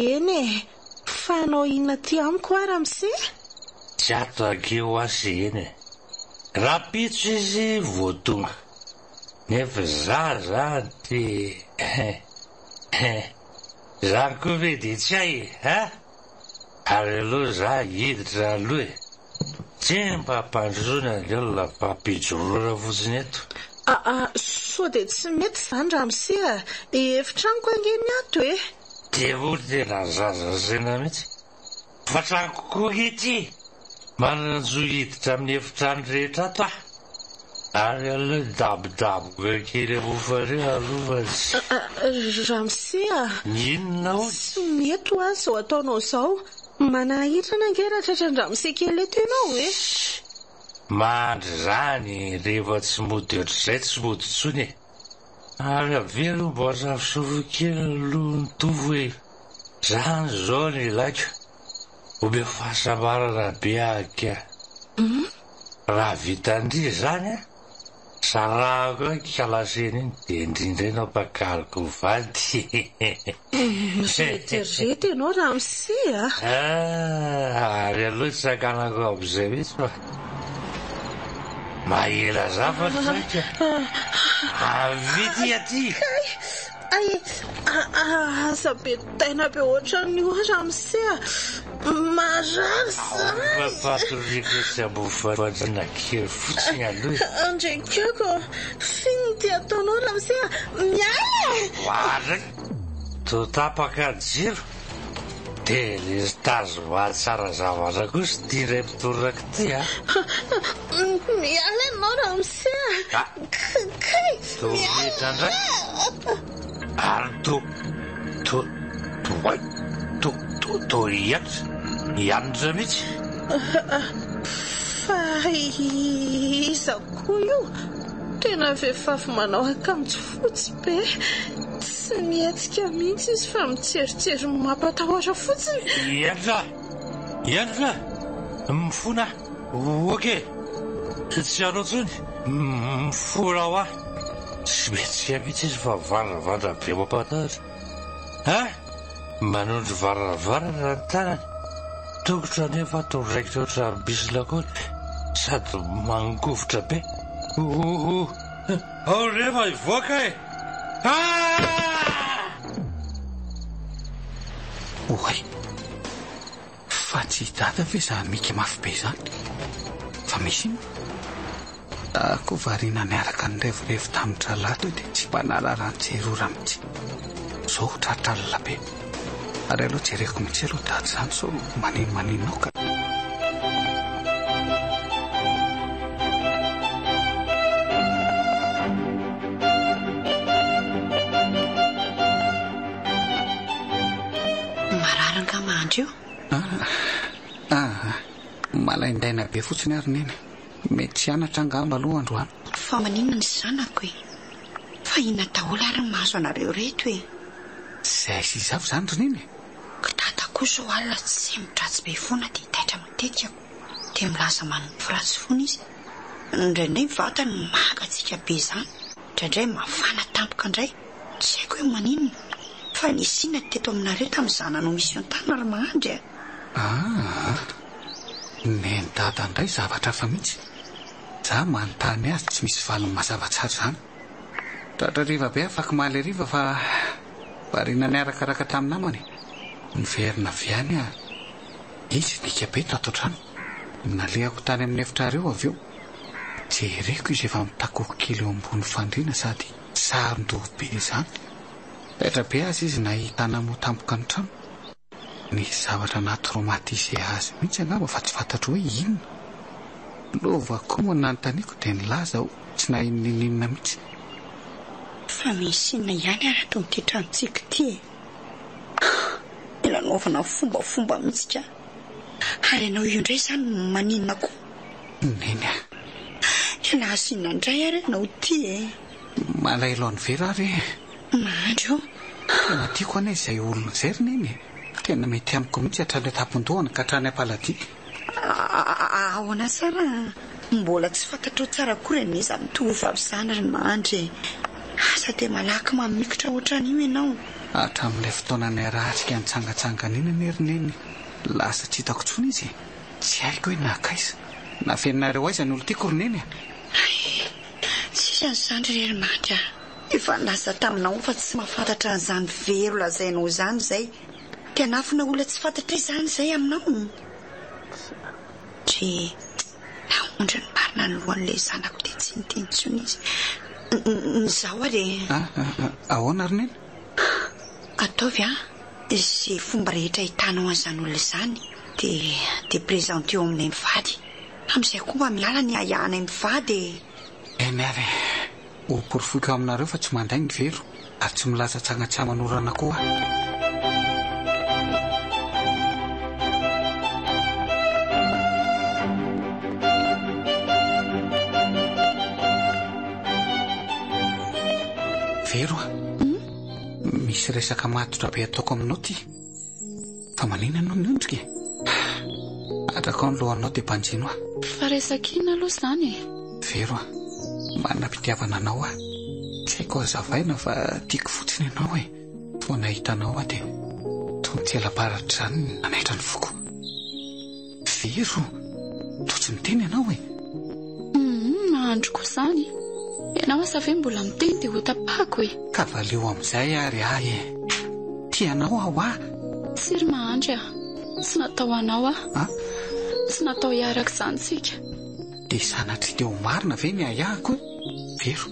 eny fa anao inona ty amiko Ramose? tsy ato akeo asy eny rapitso izy voatonga nefa zany dia zany koa ve dia tsy hay ary aloha za hiditra aloha tsy mpampandrona ny olona mpampijorora fotsiny eto so dia tsy mety izany Ramose efitrango angeny ato dia ho tena zaza zena mihitsy fa trango koa ity mananjo hiditra amin'ny efitrano rehetra ato ary aloha dabodaboka kely amofareo aloha Ramose inona ho tsy mety ho azy zao ataonao izao manahirana angera tratran'ny Ramose kely eto ianao mandry zany rehefa tsy mody ohatr'izay tsy mody tsony ary avelo mba safisofi kely aloha nitovy hoe zany zao ny ilaiko obe fahasambarana be ahika raha vitandry zany sarahako kalaseny iny dia indrindra ianao mpakariko vady reterety ianao Ramose ary aloha tsy sakanako amin'izay mihitsy fa mahela zavatra saika avity aty aza be taina be ohatran'io Ramose marary zany papatoriko sy ambofatrana kely fotsiny aloha andrekako finy ty ataonao Ramose miala oara totapaka jiro dia le tazo mahatsara zavatra koa sy tia iray mpitorako ty miala ianao Ramose tometra ndray ary to hianitra mihitsy fa iza koa io tena vehivavy manao akanjo fotsy be tsy mietsika mihitsy izy fa mitserijery mampatahotra fotsiny hianitra mifona oke tsy anao tsony mifora ho ahy tsy metsika mihitsy izy fa varavara be mampatahotra manondro varavarana ny tanany tokotra nefa toraikitra oatra bisilakony sady mangovotra be ao rehefa ivoaka oay fa tsy dada ve za mika mafy be zany fa misy ko variana niaraka ny revirevo tamin'ny tralato dia tsy mpanararantserora mitsy zao tratralala be ary aloha jereko mitsy aloha dady zany so maninao ka mararaka mandro io malaindaina be fotsiny ary neny mety tsy anatra angamba aloha androany fa maninona ny zanako e fa ina daholo ary ny mahazo anareo reto e zay sy izavo zany ry neny ka tata kosa ho alina tsy mitratsy be foana dia hitaitra matetikako dia milaza manompo ratsy foana izy indraindray vatany magatsika be zany indraindray mafana tampoka indray tsy haiko hoe maninona fa nisina teto aminareo tamin'ny zanano misy an-tany ary mahandry neny dada indray zavatra fa mihitsy za manontany azy tsy misy valiny mazava tsara zany tratra riva be afaka maly riva fa variana ny arakaraka tamin'ny namany niverina viany izy nika be tato trano nalehako tany amin'ny efitrareo avy eo jereko izy efa mitakoko kely eo ambony fandriana sady saron-doho be zany petra be azy izy nahitana mo tampoka ny trano ny zavatra natraumatise azy mihitsy angamba fa tsy fantatro hoe inona lova koa moa nanontaniako dia nilaza ao tsy nahininina mihitsy fa misy inona ihany ary ato amin'ity tranontsika ity ilanaovana fombafomba mihitsy ka ary ianao io indray izany maninona koa neny ilahasinona indray ary ianao ity malailo any vera ary mahandro tena tiako ane izay olona izay ry neny tena mety amiko mihitsy hatrany tapon-dohana ka hatrany ampaladia ahoana tsara mbola tsy fantatro tsara kory aniza mitovavy izany ry mahandry asa dia malaky mamikotra ohatran'io ianao hatramin'ilay fotoana ny arahantsika nitsangatsangana iny ry neny lasa tsy hitako tsony izy tsy haiko hoe nakaiza na fenonareo aiza ny olo tiako ry neny tsisy an'izany ry mahandry efa nilasa taminao fa tsy mahafantatra an'izany vero lazainao zany izay tianafina olona tsy fantatra izany izay aminao tsy naondra ny marina ny lohan'ilay zanako dia tsy nitenitsony izy nizao ary ahoana ry neny ataovy izay fomba rehetra hitanao an'izany olona izany dia présente eo aminay mivady amin'izay koa mba miala ny ahiahanay mivady eny ary ho porofoika aminareo fa tsy manday ny vero ary tsy milaza tsangatsaman'orana koa vero misy resaka matotra be ataoko aminao ty fa manina anao ny ondrika atraka ao ny lohanao dia mpanjino fa resakina aloha izany vero manam-pitiavana anao tsy haiko azavaina fa tiako fotsiny ianao toa nahitanao dia toa ny ela-paratra zany nanaitra ny foko vero toa tsy miteny ianao mahandro koa izany ianao asa ve mbola miteny dia ho tapahako ka valeo amin'izay ary tianao aho tsy ry mahandry tsy natao anao tsy natao hiaraka izany tsika dia sanatry teo marina ve ny ahako vero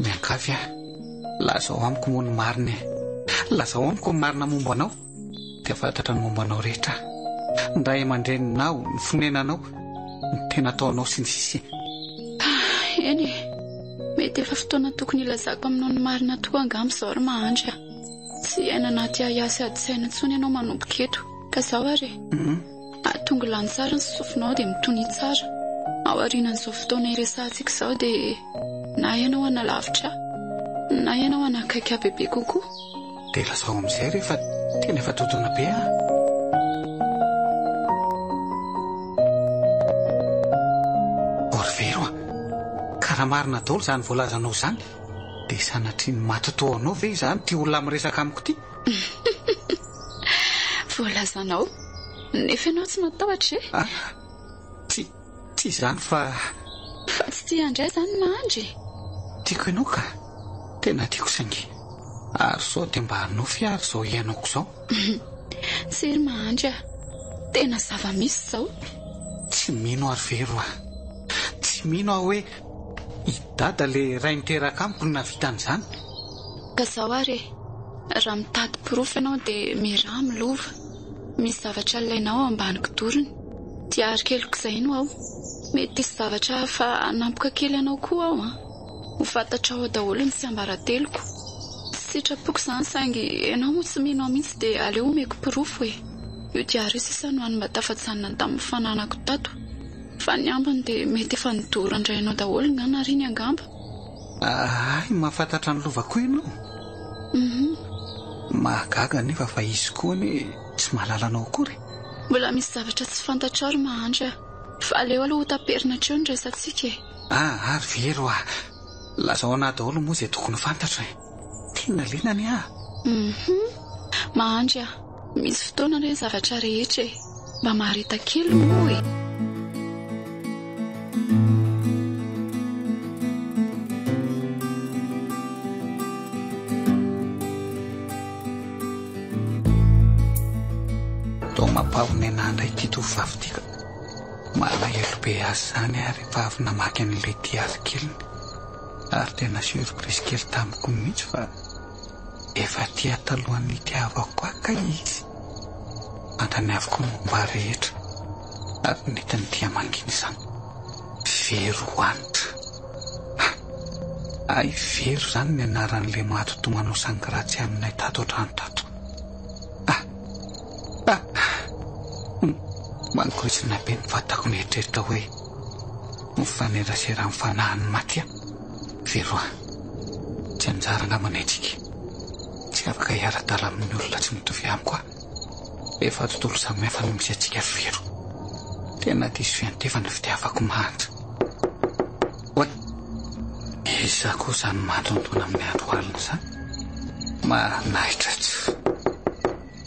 miankavy lazao amiko moa ny marina lazao amiko ny marina momba anao dia fantatra ny momba anao rehetra ny ray aman-dreninao ny fonenanao ny tena ataonao sy ny sisy eny mety efa fotoana tokony ilazako aminao ny marina toa angamba izao ry mahandry tsy aina anaty ahiasy ady-saina intsony ianao manomboka eto ka izao ary atonga lany tsara ny sofinao dia mitony tsara ao aorianan'izao fotoana iresantsika izao dia na ianao analavitra na ianao anakaiky bebe kokoa dia lazao amin'izay rehefa tena efa totona be orvero karaha marina daholo izany voalazanao izany dia sanatry ny matotoanao ve izany ty olona miresaka amiko ty voalazanao nefa ianao tsy matahotra tsy izany fa tsy tia andray izany mahandry tiako ianao ka tena tiako saingy ary sao dia mba hanao fiary izao iainako izao Tsiry Mahandry tena zava-misy zao. Tsy mino ary vero tsy mino aho hoe idada le ray niteraka amiko no navitan'izany. Ka zao ary raha mitady pirofo ianao dia miraha milova. Misy zavatra ilainao ambaniko doriny. Dia arikeliko izay no aho. Mety isy zavatra hafa anampoka kely anao koa aho ho fantatra ao daholo ny sy ambarateloko. Sitrapoko izany saingy ianao moa tsy mino mihitsy dia aleo omeko pirofo e. Io dia ary sisa no any mba tafatsanina tamin'ny fananako tato. Fa ny ambiny dia mety efa nidoro andrainao daholo nga nariny angamba. Ay, mahafantatra ny lovako ianao. Mahagaga nefa fa izy koa ny tsy mahalalana akory. Mbola misy zavatra tsy fantatra ary Mahandry fa aleo aloha taperina treo ny resantsika e. Ary vero lazao anahy daholo moa izay tokony fantatra e. Tena lenany Mahandry misy fotoana re zavatra rehetra e. Mba maharita kely moa e. Mapahona enandray ity tovovavy tika. Malahelo be azy zany ary efa avy namaky an'ilay diazy keliny. Ary tena surprise kely tamiko mihitsy fa efa tia talohan'ny itiavako ka izy. Fantaniaviko momba rehetra ary nety ny tia mangina izany. Vero anitra. Ay vero zany ny anaran'ilay matoto manao sangaratsy aminay tato an-trano tato. Mankorisina be ny fatako nehitreritra hoe mifanerasera amin'ny fanahany maty Vero tsy anjara angambana itsika. Tsy afaka hiara-dala amin'ny olona tsy mitovy amiko efa tontolo samihafa no misy antsika Vero. Tena diso fiantefana fitiavako Mahandry. Iza koa izany mahatontoana amin'ny andro alina izany. Manahitra tsy.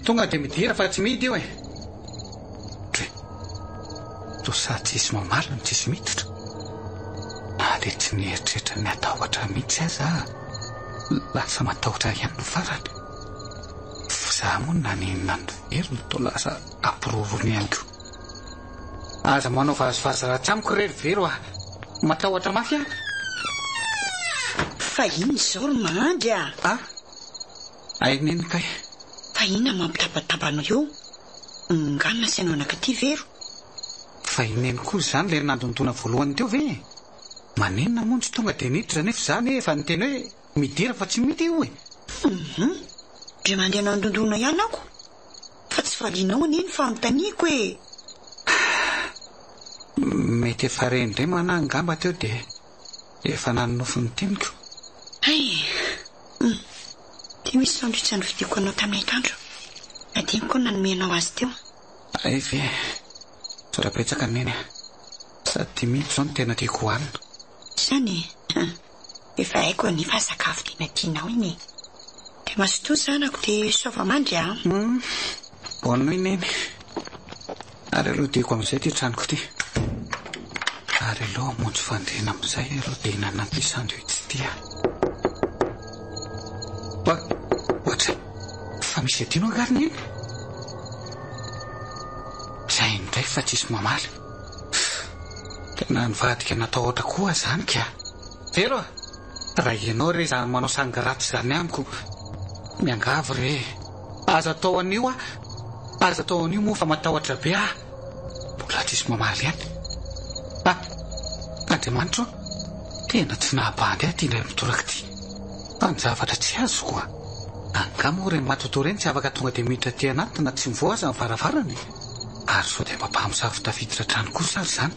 Tonga dia midira fa tsy midy io e. Sady tsisy mamaly ny tsisy miditra. Na dia tsy nieritreritra ny atahotra mihitsy aza lasa matahotra ihany no farany. Fa moa na ninona ny Vero no toa lasa ampirorony ihany koa. Aza manao vazovazo raha tsy amiko rery Vero matahotra mafy Fa ino izao ry Mahandry aineny kay. Fa ina mampitapatapanao eo? Nganona sy anao anakaty Vero? Fa ineny koa izany ilay nandondona voalohany teo ve? Manenina moa tsy tonga dia niditra nefa izany efa niteny hoe midira fa tsy mity io e. Dre mandeha nandondona ihany ako. Fa tsy valinao neny fa mitaniako e. Mety efa rendray mana angamba teo dia efa nanonofo ny teniko. Dia misy sandwich ny vidiko anao tamin'ny kandro. Adiniko nanomenao azy teo. Ay ve. Sorapetsaka neny sady mihitsy zao no tena tiako hohanina. Izany efa haiko ny fa sakafo tena tianao iny. Dia masotoa zanako dia sova Mandry Bono ineny. Ary aloha diako amin'izay ty tranoko ty. Ary aloha monjy fandrena amin'izay aloha dia hinana ny sandwich ty Ohatra fa misy adino agarina iny. Zay indray fa tsisy mamaly. Tena nivadika natao ohatra koa zany ka. Vero raha ianao re zany manao sangaratsy zany amiko miangavy re. Aza tao an'io aza tao an'io moa fa matahotra be mbola tsisy mamaly ihany. Andriamanitra tena tsy nahabandy ty indray mitoraka ty. Fa ny zavatra tsy azo koa angamo reny matoto reny tsy afaka tonga dia miditra ty anaty na tsy mivoaza ny varavarany. Ary sao dia mampahamisavo tafiditra trano kosa ary zany.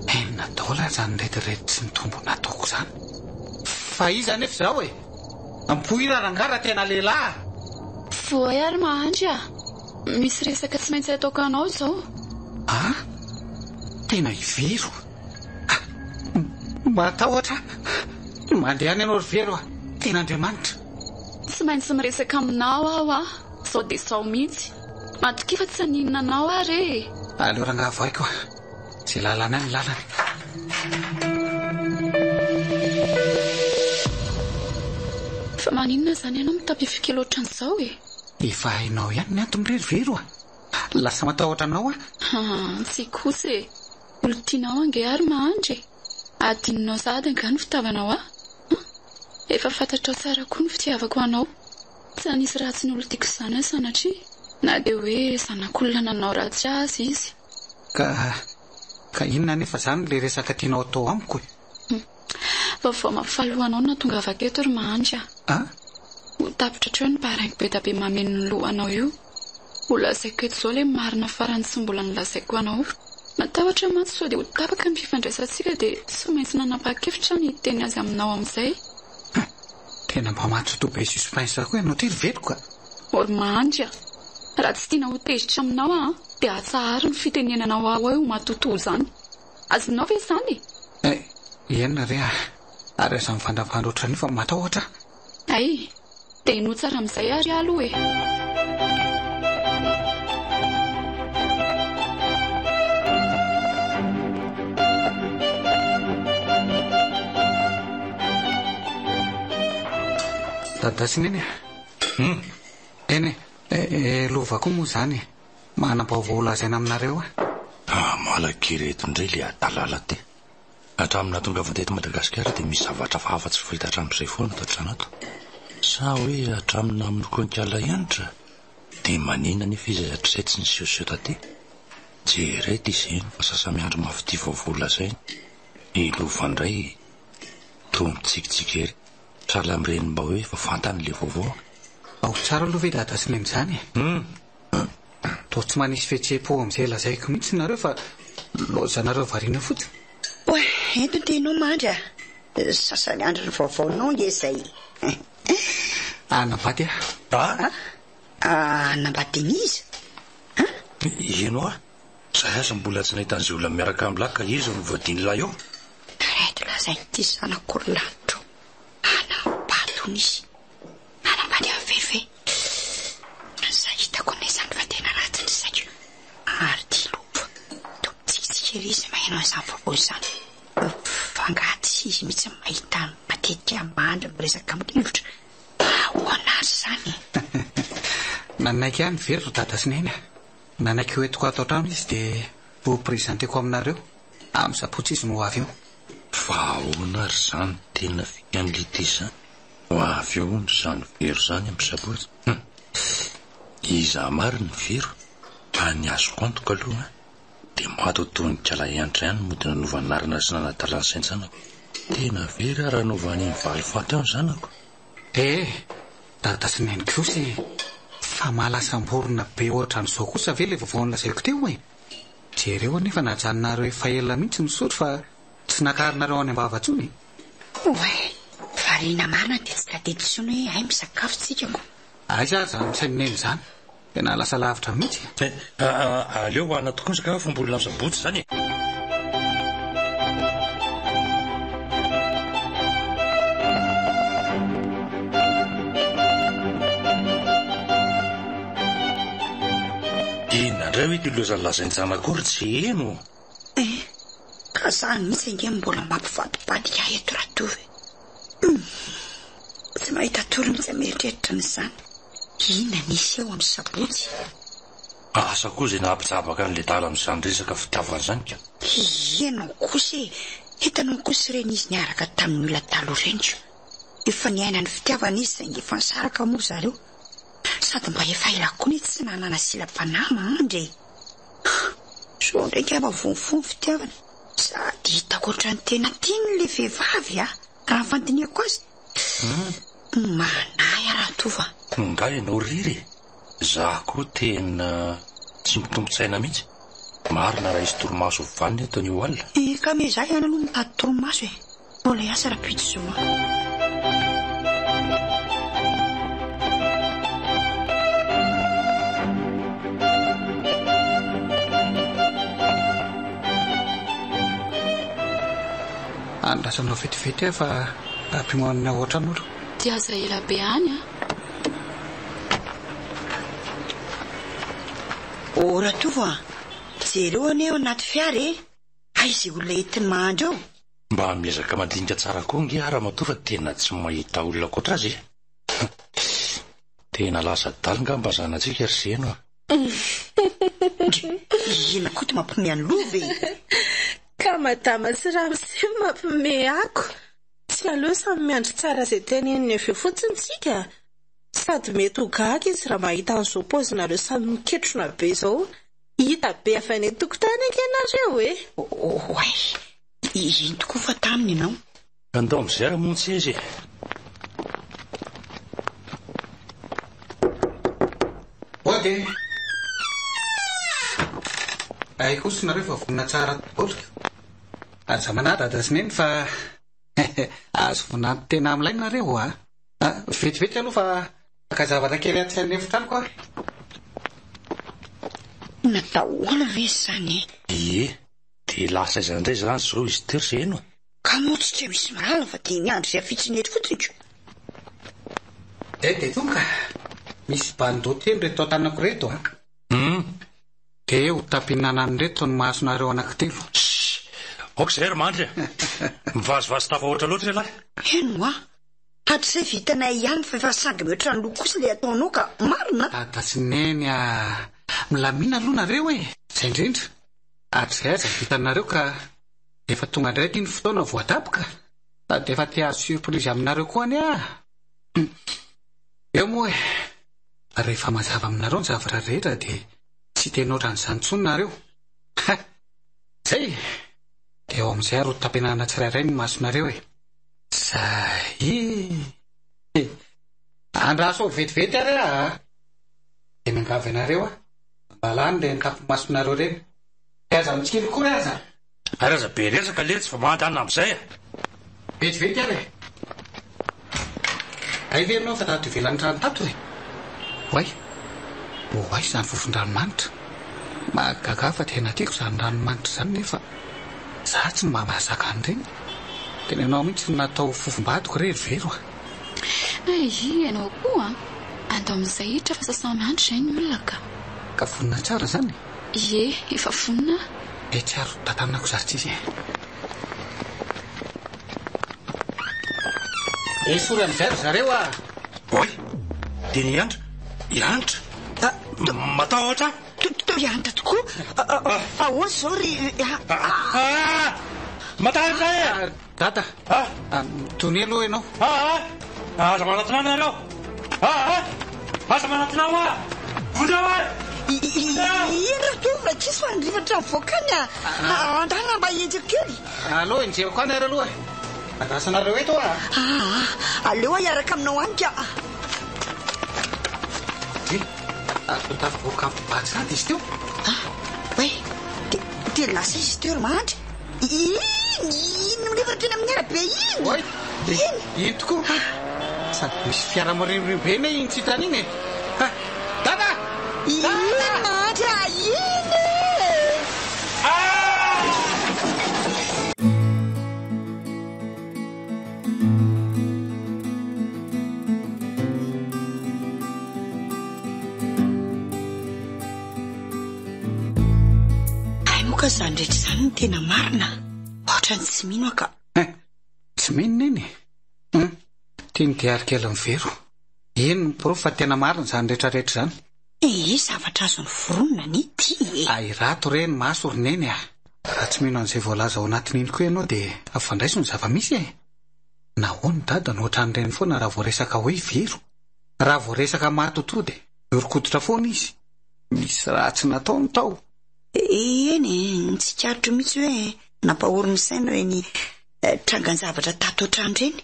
Enina daola zany retirety tsy mitombo nataoko zany. Fa iza nefa zao e. Ampoira rangara tena lehilahy. Voay ary Mahandry misy resaka tsy maintsy ataoko anao zao. Tena Vero. Matahotra. Mandeha any ianao ry Vero tena Andriamanitra. Tsy maintsy miresaka aminao aho sao dia sao mihitsy. Matokifa tsy haninona anao ary. Aleo rangavo aiko zay lalana ny lalana. Fa maninona zany ianao mitapifikilo ohatran'izao e? efa hainao ihany ny antomyrerivero a. Lasa matahotra anao tsy kosa e. Olo tianao ange ary mahandry. Adininao sady anga ny fitavanao efa fantatrao tsara koa ny fitiavako anao. Tsy anisy ratsy ny olo tiako izany sanatria na dia hoe zanak'olona nanao ratsy azy izy. Ka inona nefa zany le resaka tianao atao amiko? Vao mampifalohanao na tonga avaketo ry mahandry ho tapitra treo ny paraingo be tabe mameno ny lohanao io. Ho lazaiko eto izao le marina farany tsy mbola nolazaiko anao. Matahotra mantsy sao dia ho tapaka ny fifandraisantsika dia tsy maintsy nanapa-kevitra ny teny azy aminao amin'izay. Tena mba matsitoba suspense koa ianao ty ry veloko ka. Ory mahandry raha tsy tiana ho tezitra aminao dia atsahary ny fitenenanao aho ho matotoa izany. Azonao ve izany? Ienona re ary aza mivandravandra ohatrany fa matahotra. Ay, dia no tsara amin'izay ary aloha e. Dadasineny eny lova koa moa zany manam-baovao lazaina aminareo malakireto indray le adalala ty. Hatramina tonga avy teto Madagasikara dia misy zavatra hafa tsy fahita hatramin'izay foana tatranato. Sa hoe hatramina amin'ny kontiala ianitra dia manina nefa izy hatrizay tsy nisehoseho taty. Jereto izy eny fa sasamiandro mafy vaovao lazainy. Ilova indray toa mitsikitsiky ery. Sahala amin'ireny mba hoe fa fantany le vaovao. Ao tsara aloha ve dadasineny izany toa tsy manisy fihetseham-po amin'izay lazaiko mihitsy nareo fa lozanareo variana fotsiny. Eto tianao mandry sasany andro ny vaovaonao nge izay. Anambady Anambady izy ino zahay aza mbola tsy nahita an'izay olona miaraka amin'ny lahy ka izy no voadiny lahy eo. Reto lazainy ty zanak'ololanitro anambady izy anambady amin'ny verive za hitako n'izany fa tena ratiny saika ary ty lopa to mitsikitsiky ery izy maheno an'izany vaovao izany. Fangaty izy mihitsy mahita matetika mandry miresaka amin'ilivitra hoanazy izany. Nanaiky ihany very dadasineny nanaiky hoentiko ato an-trano izy dia ho prezanteko aminareo amin'ny sabotsy izy no avy eo. Vahoana ry zany tena fian'lity izany ho avy eo ny zany vero zany amin'ny sabotsy. Iza mariny vero fa ny azoko antoka aloha dia matotonika la iantra ihany mody nanovanarina sy nanadalany sainy zanako. Tena very raha naovany ny valy faty ao ny zanako. Dadasineny kosy fa malasamborona be ohatran'izao kosa ve le vaovao nolazaiko teo jereo anefa najanonareo efa ela mihitsy misotro fa tsy nakarinareo any ambavatsony. Variana marina dia tsy tadiditsony hoe hay misakafo tsika ko. Aiza misaineneny izany tena lasa lavitra mihitsy. Aleo hoana tokoa ny sakafo mbola misabotsy izany. Inandray hoe ty lozany lazainy zanakory tsy eno. Ka zany mihitsy ange mbola mampifadibady ahy eto ratovy. Tsy mahita tory mihitsy mieritreritra n'izany. Inona nisy eo amin'ny sabotsy? Asa koa izay nahampijabaka an'le dala amin'izany resaka fitiavana izany ka. Ianao kosa hitanao kosa ireny izy niaraka tamin'ny olona taloha ireny. Efa niaina ny fitiavana izy izay efa nisaraka moa zareo. Sady mba efa ela koa ny tsy nanana silam-panahy mandry. So ndraiky ava vonfony fitiavana. Sady hitako ohatrany tena tiany le vehivavy raha fandiniako azy. Manahy raha tova. Nga ianao riry. Za koa tena tsy mitombotsaina mihitsy. Marina raha izy torimaso vaniny eto ny olona. Ka mezay ihany aloha mitady torimaso mbola hiasa raha-pity zao Andrasanao vetivety fa ampimoanina ohatran'olo. Dia aza ela be any Ora tova jereo aneo anaty fiara aizy olona entiny mahandro eo. Mba miezaka mandinika tsara koa nge raha matoa fa tena tsy mahita olona koatra azy. Tena lasa daly nga mba zanantsika ry Zeno a. Ina koa ty mampime any lova e. Ka madama sy Ramose mampime ako. Tsy aloha samy miandry tsara izay teneniny avy eo fotsiny tsika. Sady mety ho gaga izy raha mahita an'izao paozinareo samy miketrona be izao. Hita be avy any an-tokotany ange ianareo e. Oay, ino tokoa fa taminy ianao. Andao amin'izay ara montsy izy. Ode. Ay kosinareo fa vonina tsara tokoa. Aza manara dada sineny fa azo vonana tena amin'ilay nareo a. Vetivety aloha fa akazavana kely aty amin'ny efitrano koa. Natahoana ve izany e? Ie, dia lasa izany indray izany zao izy ty ry Zeno. Ka moa tsy tsy misy marala fa dia miandry izay afitsiny eto fotsiny ko. Dia tonga misy bandô telo reto an-tanako reto a. Dia ho tampinanany reto ny mahasonareo anankitelo. Aoka izay ry mandry. Mivazivazy tafa ohatra loatra ilahy. Eno a, hatrizay vitanay ihany fa efa sagy mihoatra ny loko kosa ilay ataonao ka marina. Dadatsineny a milamina aloha nareo e. Izay indrindra. Hatrizay aza vitanareo ka efa tonga indray ty ny fotoana voadaboka. Sady efa te azo surprise aminareo koa any a. Eo moa e. Rehefa mazava aminareo ny zavatra rehetra dia tsy tena ohatran'izany intsony nareo. Zay. Dia eo amin'izay ary ho tampenana tsirairay ny masonareo e. Zay. Andraso vetivety ary a. Dia miangavy anareo a. Balany dia nikapo masonareo reny. Aza mitsikily koa aza. Ary aza be resaka letsy fa mandana amin'izay a. Vetivety ary e. Aiverinao fa tato ivelany rano tato e. Oay. Oay izany fofon-dranomanitra. Mahagaga fa tena tiako izany ranomanitra izany nefa za tsy mba mahazaka an'ireny. Tena ianao mihitsy natao fofom-badiko rery vero a. Ianao koa andao amin'izay hitra fa sasamy andro izay ny olona ka. Ka vonina tsara izany. Ie, efa vonina. Tsy aro tantanako zaritsy izy. Esory amin'izay ry zareo a. Oy, dia ny andra. Iantra. Matahotra. Tao iantra tokoa. Ahoana izao ry... Matahotra e. Dada. Tony aloha ianao. Aza manatina anareo. Aza manatina ho a. Vonao a. Ina tovra tsisy fa andrivatra voakany a. Andana mba enjeko kely. Aloha enjeko any ary aloha. Adasanareo eto a. Aleo a iaraka aminao any ka. Tafavoaka baty sady izy teo. Oe, dia lasa izy teo ry mandry. Ino milevatra tena amin'ny arabe iny. Oy, ino tokoa. Sady misy fiara marimorimo be ne iny tsy hitany iny e. Dada! Ina mandry a iny. Ka izany rehetra izany ny tena marina. Ohatra ny tsy mino ka. Tsy minona iny. Tia ny diarikely ny vero. Ino ny proof fa tena marina izany rehetrarehetra izany. Zavatra azony foronina ny ity. Rato reny maso roneny a. Raha tsy mino an'izay voalaza ao anatin'iny koa ianao dia afandraiso ny zava-misy e. Nahoany dada no ohatran'ireny foana raha voaresaka hoe vero. Raha voaresaka matotody orokototra foana izy. Misy raha tsy nataony tao. Eny, tsy karitro mihitsy hoe nampahory ny saina reny trangan'ny zavatra tato ohatrany reny.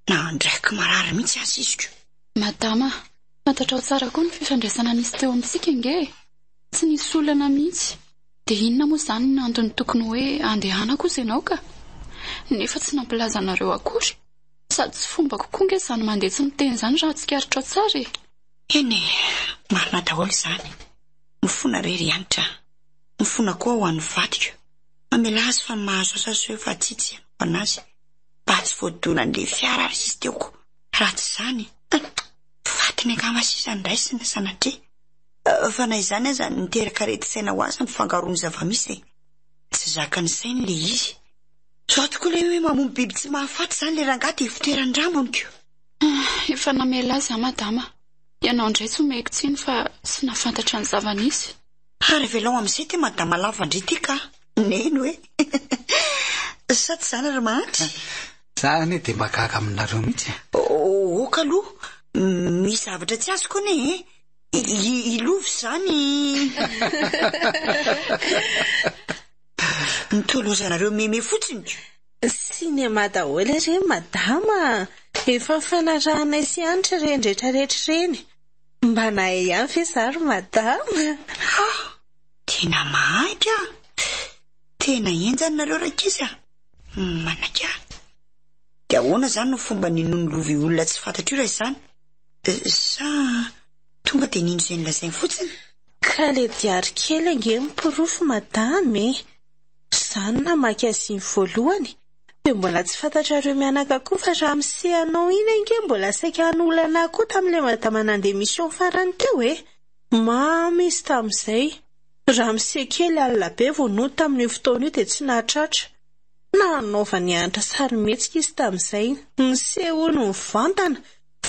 Na ndraiky marary mihitsy azy izy ko. Madama, fantatra ao tsara koa ny fifandraisana nisy teo amintsika nge. Tsy nisy olana mihitsy. Dia inona moa izany ny antony tokony hoe andehana kosa ianao ka. Nefa tsy nampilaza anareo akory. Sady tsy fomba kokoa nge izany mandeha tsy miteny izany raha tsy karitro ao tsara e. Eny, marina daholo izany. Mifona rery anitra. Mifona koa ho an'ny vadiko. Mamela azy fa mahazo asaso hoe fa tsitsy anazy. Mba tsy voadona an'ilay fiara ary izy teoko. Raha tsy izany. Fatiny angamba sisa ndraisina sanatria. Fa na izany aza niteraka rety saina ho azy mifangaroany zava-misy. Tsy zakany saina ilay izy. Zao tokoa ilay hoe mamono biby tsy mahafaty izany ilay rangahy dia fitoeran-drambony ko. Efa namela azy madama. ianao indray tsy omeko tsiny fa tsy nafantatra ny zava-nisy. Ary velao amin'izay te madama lavandry ity ka neny hoe sa tsy zany ary mahantra zany dia mahagaga aminareo mihitsy. Oka aloha misy zavatra tsy azoko ne ilovy zany nitolozanareo meme fotsiny sy ny madaholy re madama efa fanarahanay sy anitra rendretrarehetra reny mba nahay ihany fe zary madama. Tena mahaka tena enjany nareo rakisa manaka dia ahoana zany no fomba ninony lovy olona tsy fantatro io raha izany sa tonga dia nino izay nilazainy fotsiny ka le diary kely ange mipirofo madame zany namaky aziny voalohany dia mbola tsy fantatrareo mianaka koa fa raha misehanao iny ange mbola saika hanolana koa tamin'ilay madama nandeha mission farany teo misy tamin'izay raha misekely alina be vao no tamin'io fotoana io dia tsy nahatratra nanaovany anitra sarymetsika izy tamin'izay misehono mivantana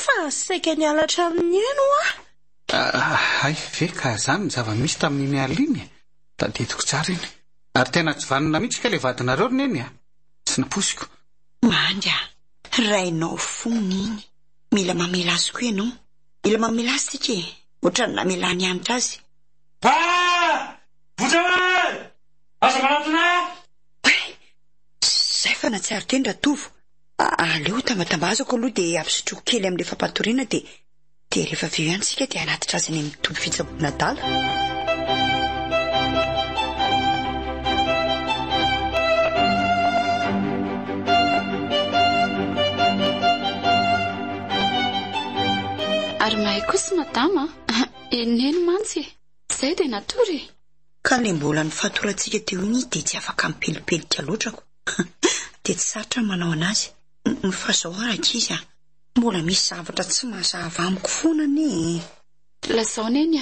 fa saika nialatra amin'ny eno ay ve ka zany ny zava-misy tamin'iny aliny tadidiko tsara iny ary tena tsy vanina mihitsy ka le vadinareo roneny tsy naposiko manja rainao fony iny mila mamela azy koa ianao mila mamela azy tsika ohatrany namelany anitra azy votra aza manatona zay fa natsiaro teny ratovo aleo tambatambazako aloha dia ampisotroko kely amin'ilay fampatoriana dia rehefa avy eo ihany sika dia anatitra azy any amin'ny toby fitsaboana dala ary mahay kosa madama neny mantsy zay dia natory ka le mbola ny fatorantsika teo iny dia tsy afaka mipelipelika loatrako dia tsy sarotra manao anazy fa zao araka izy mbola misy zavatra tsy mazava amiko foana ne lazao neny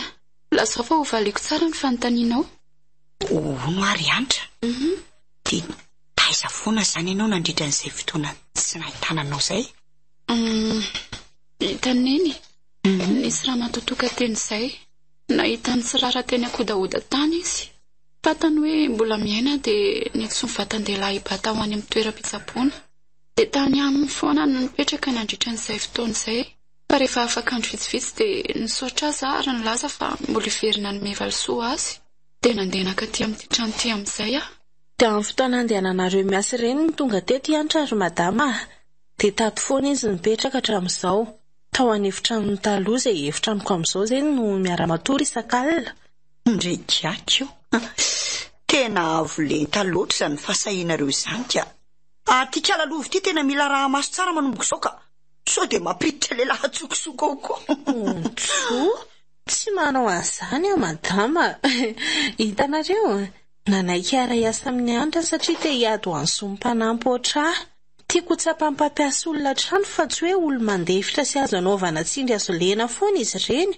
lazao fa ho valiko tsara ny fanontanianao no ary anitra dia taiza foana zany ianao nandritra n'izay fotoana tsy nahitananao zay hitaneny nisy raha matotoka teny izay nahitany sy rara teny akodaoda tany izy fatany hoe mbola miaina dia nitso mivatandehilahy hibata ho any amin'ny toeram-pitsaboana dia tany aminy foana no nipetraka nandritra n'izay fotoana izay fa rehefa afaka andro vitsivitsy dia nisaotra azy ary nilaza fa mbola iverina ny mevalisoa azy dia nandeha nakaty amin'ity trano ty amin'izay dia amin'ny fotoana andehananareo miasa ireny ny tonga teto ianitra ary madama dia tato foana izy nipetraka hatramin'izao tao an'efitrano taloha izay efitranoko amin'izao zay no miara-matory isan-kalina ndrekiakio tena avolenta loatra izany fahasahianareo izany ka tia lalovy ity tena mila raha maso tsara manomboko izao ka sao dia mampiditra lehilahy tsokosoko ao koa tsy manao an'izany madama hitanareo nanaiky ara-iasa amin'ny anitra satria te hiady ho an'ny sompanampy ohatrah tiako tsapampampiasa olona trano fa tsy hoe olo mandefitra sy azo anaovana tsindry azo lena foana izy ireny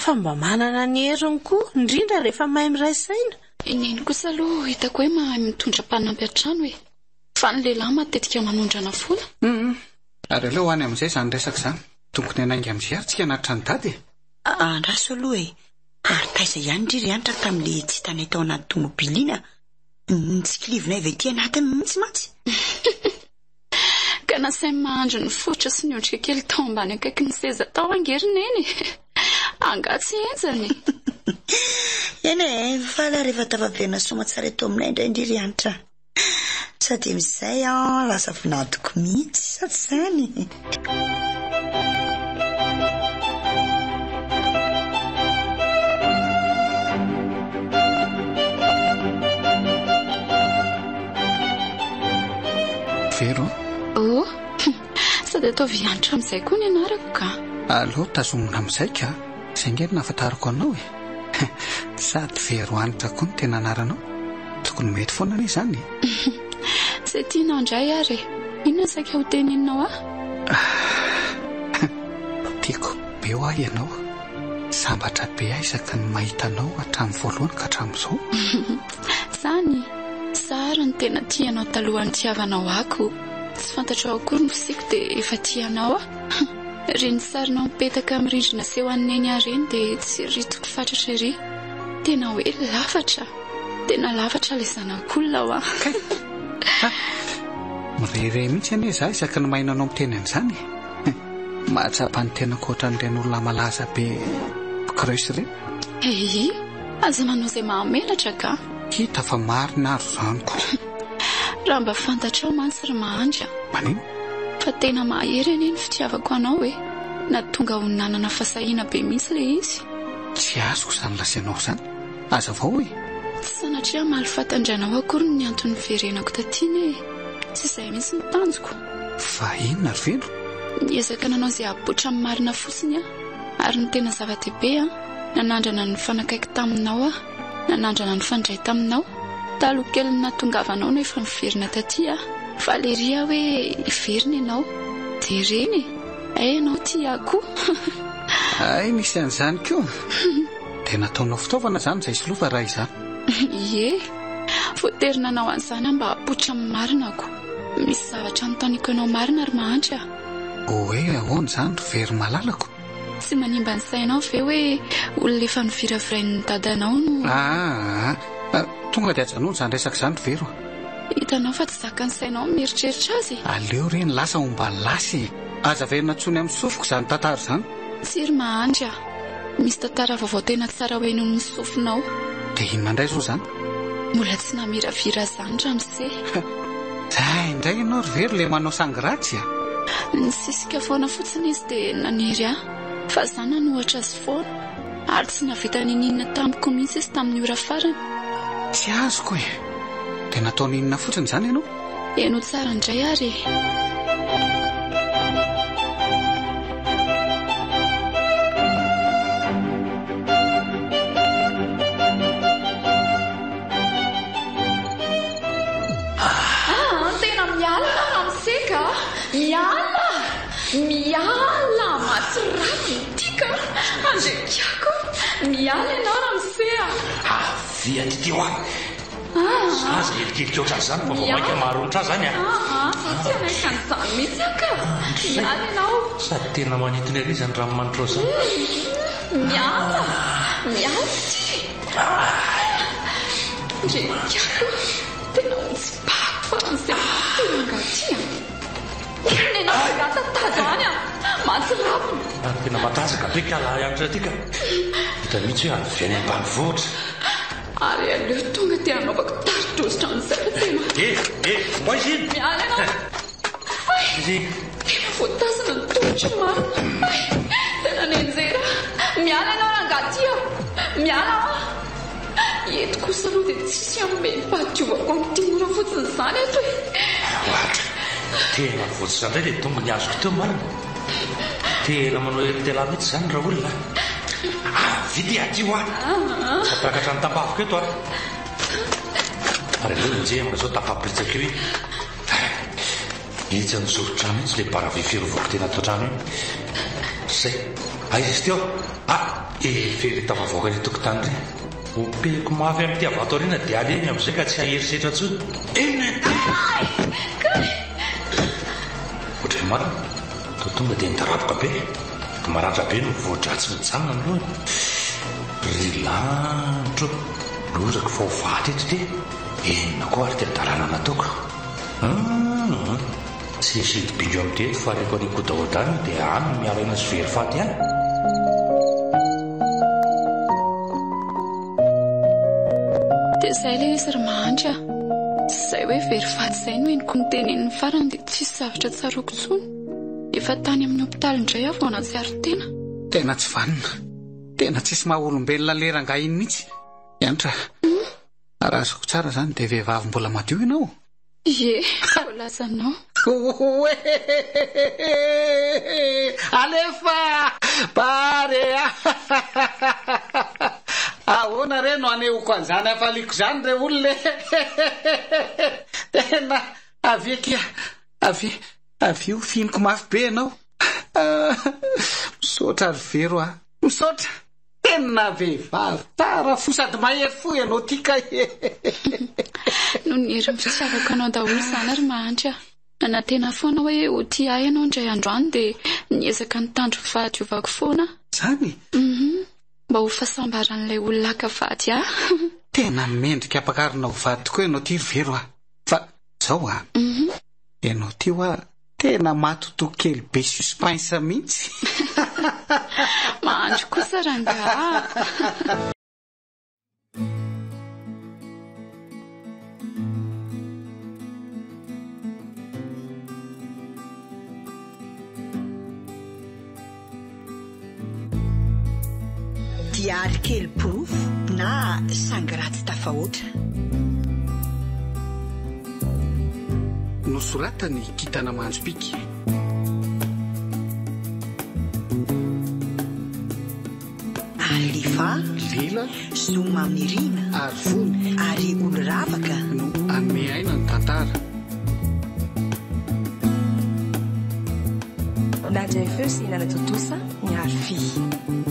fa mba manana ny heriny koa indrindra rehefa mahay miray saina ineny kosa aloha hitako hoe mahay mitondra mpanampy an-trano fa ny lehilahy matetika manondrana foana ary aleo ho any amin'izay izany resaka izany tongony anainga amin'izay ary tsika anatitra ny dady andraso aloha ary taiza ihany indriry anitra tamin'le tsy hitanay tao anaty tomobily iny nitsikilivinay avy ety anatiny mihitsy mantsy ka nasainy mahandro ny fotra sy ny ondrika kely tao ambany akaiky ny seza tao angerineny angatsy enjany eny fa la rehefa tavaverina somatsara eto aminay indray indriry anitra sady amin'izay lasa vinadiko mihitsy sa tsy zany vero sady atao vianitra amin'izay koa ny anarako ka aleo tazomina amin'izay ka izay nge nahafantarako anao sady vero anitra koa ny tena anaranao tokony mety foana ane izany izay tianao indray ary inona saika ho teninao tiako be ho ahy ianao sambatra be ahy isaka ny mahitanao hatramin'ny voalohany ka hatramin'izao zany sara ny tena tianao talohan'ny tiavanao ako tsy fantatrao akory ny fisiako dia efa tianao reny sarinao mipetaka amin'ny rindrina seho an'ny eny areny dia tsy ritoko fatratra ery. Tena hoe lafatra. Tena lafatra ilay zanak'olona ho mirere mihitsy anie za isaka ny mainanao miteny an'izany. Mahatsapa ny tena koatran'ireny olona malaza be Kreusy ireny. Aza manao izay mahamenatra ka. Hita fa marina ary zaniko. Raha mba fantatrao mantsy ry Mahandra. Manino? Fa tena mahery anie ny fitiavako anao na tonga ho nanana fasahiana be mihitsy ilay izy. Tsy azoko izany lasainao izany. Aza vao hoe tsy sanatria mahalifatandranao akory ny antony verenako tatina tsy izay mihitsy ny tanjoko. Fa inona ry veno? Niezaka nanao izay abotra amin'ny marina fotsiny ary ny tena zava-dehibe nanandrana ny fanakaiky taminao nanandrana ny fandray taminao. Taloha kely natongavanao no efa miverina taty fa leria hoe iverina ianao dia reny ianao tiako. Ay misy an'izany koa. Dia nataonao fitaovana izany izay solova raha izany. Voatery nanao an'izany mba hapotra amin'ny marinako. Misy zavatra notaniako ianao marina ry Mahandra. Hoe ahoana izany ry very malalako? Tsy manimba ny sainao ve hoe olona efa niviravirain'ny dadanao no... tonga dia ajanona izany resaka izany ry vero. Hitanao fa tsy zaka ny sainao mieritreritra azy. Aleo reny lasa omba lasy. Aza verina ntsony amin'ny sofiko izany tantara izany. Tsy ry Mahandra. Misy tantara vaovao tena tsara hoe noho ny sofinao. Dia inona indray zao izany? Mbola tsy namiravira izany ramose. Zay indray ianao ry vero ilay manao sangratsy Nisisika foana fotsiny izy dia naniry fa izany nanohatra azy foana ary tsy navita ninina tamiko mihitsy izy tamin'ny ora farany. Tsy azoko e. Dia natao ninina fotsiny izany ianao? Ianao tsara indray ary. Tena miala ramoseka. Miala matsiraty tika andrekiako. Miala ianao ramosea. Via ty ho aza elikely oatra izany fa vomaika maharonitra zany satria naika an'izany mihitsy ka. Miala ianao. Sady tena manitony ery izany ranomanitra izany. Miala ty andrekiako. Tena tsy pako fa ramosea tonga ty nenao gatatado any matsirapiny. Tena matazaka be ka lahy anitra ty ka. Hita mihitsy hoe avy any ambanivohitra. Ary aleo tonga dia anaovako taridozitra amin'izay tena. Mba izy iny. Miala ianao. Tena voatazana ny tongotra marina. Tena nenjera. Miala ianao rangaty miala. Eto kosa aloha dia tsisy amin'ny fahadiovako amin'ity mora fotsiny izany eto e. Ohatra tena voatsy izany indray dia tonga ny azoko teo marina. Tena manao eritela mihitsy izany raha olona. Vity aty ho saprakatra ny tambaviko eto ary aleo njemana zao tafabritsaka io itsy nyzorotrano itsy le baravifirovako tena atao trano iny zay aiza izy teo efery tafavoaka ny tokotany re opeko mafy amin'ity avato ariana dia aleny amin'izay ka tsy haherisehitra ntsony ohatry marina tonga dia nitaraboka be maratra be no voadratsy mijanona ny lohany rilantro lozako fa ho vaty eto ty enina koa ary tiadalana nataoko tsy sidibinjo amin'ity eto fa reko aniko daodany dia any mialaina sy very faty any. Dia izay ilay izy ry Mahandra. Izay hoe very faty izay no eniko nitenen'ny farany dia tsisy zavatra tsaroko tsony. Efa tany amin'ny hopitaly indray aho vao natsiaro tena. Tena tsy vanina. Tena tsisy maha-olombelona leranga iny mihitsy. Iantra. Raha azoko tsara izany dia vehivavy mbola madio ianao. Volazanao. Alefa pare. Ahoana re no anehoako an'izany hafaliako izany re olona. Tena aveky avy io finiko mafy be ianao. Misaotra ry vero misaotra. Tena vehivavy tara fo sady mahery fo ianao tika. No ny hery mifitiavako anao daholo izany ry Mahandra. na tena foana hoe ho tia ahy ianao indray androany dia niezaka nitandro fahadiovako foana zany mba ho fahasambaran'ilay olona akafaty a tena mendrika ampakarina ho vady tokoa ianao ty rivero a fa zao a ianao ty ho a tena matotoky kely be suspense mihitsy mahandro kosa rangaha diary kely porofo na sangaratsy tafahoatra nosoratany kitana manjopiky alifa lela zoma mirina ary vony ary olo ravaka no anome aina ny tantara Nadia Feu, c'est Nana Totosa, Nyafi.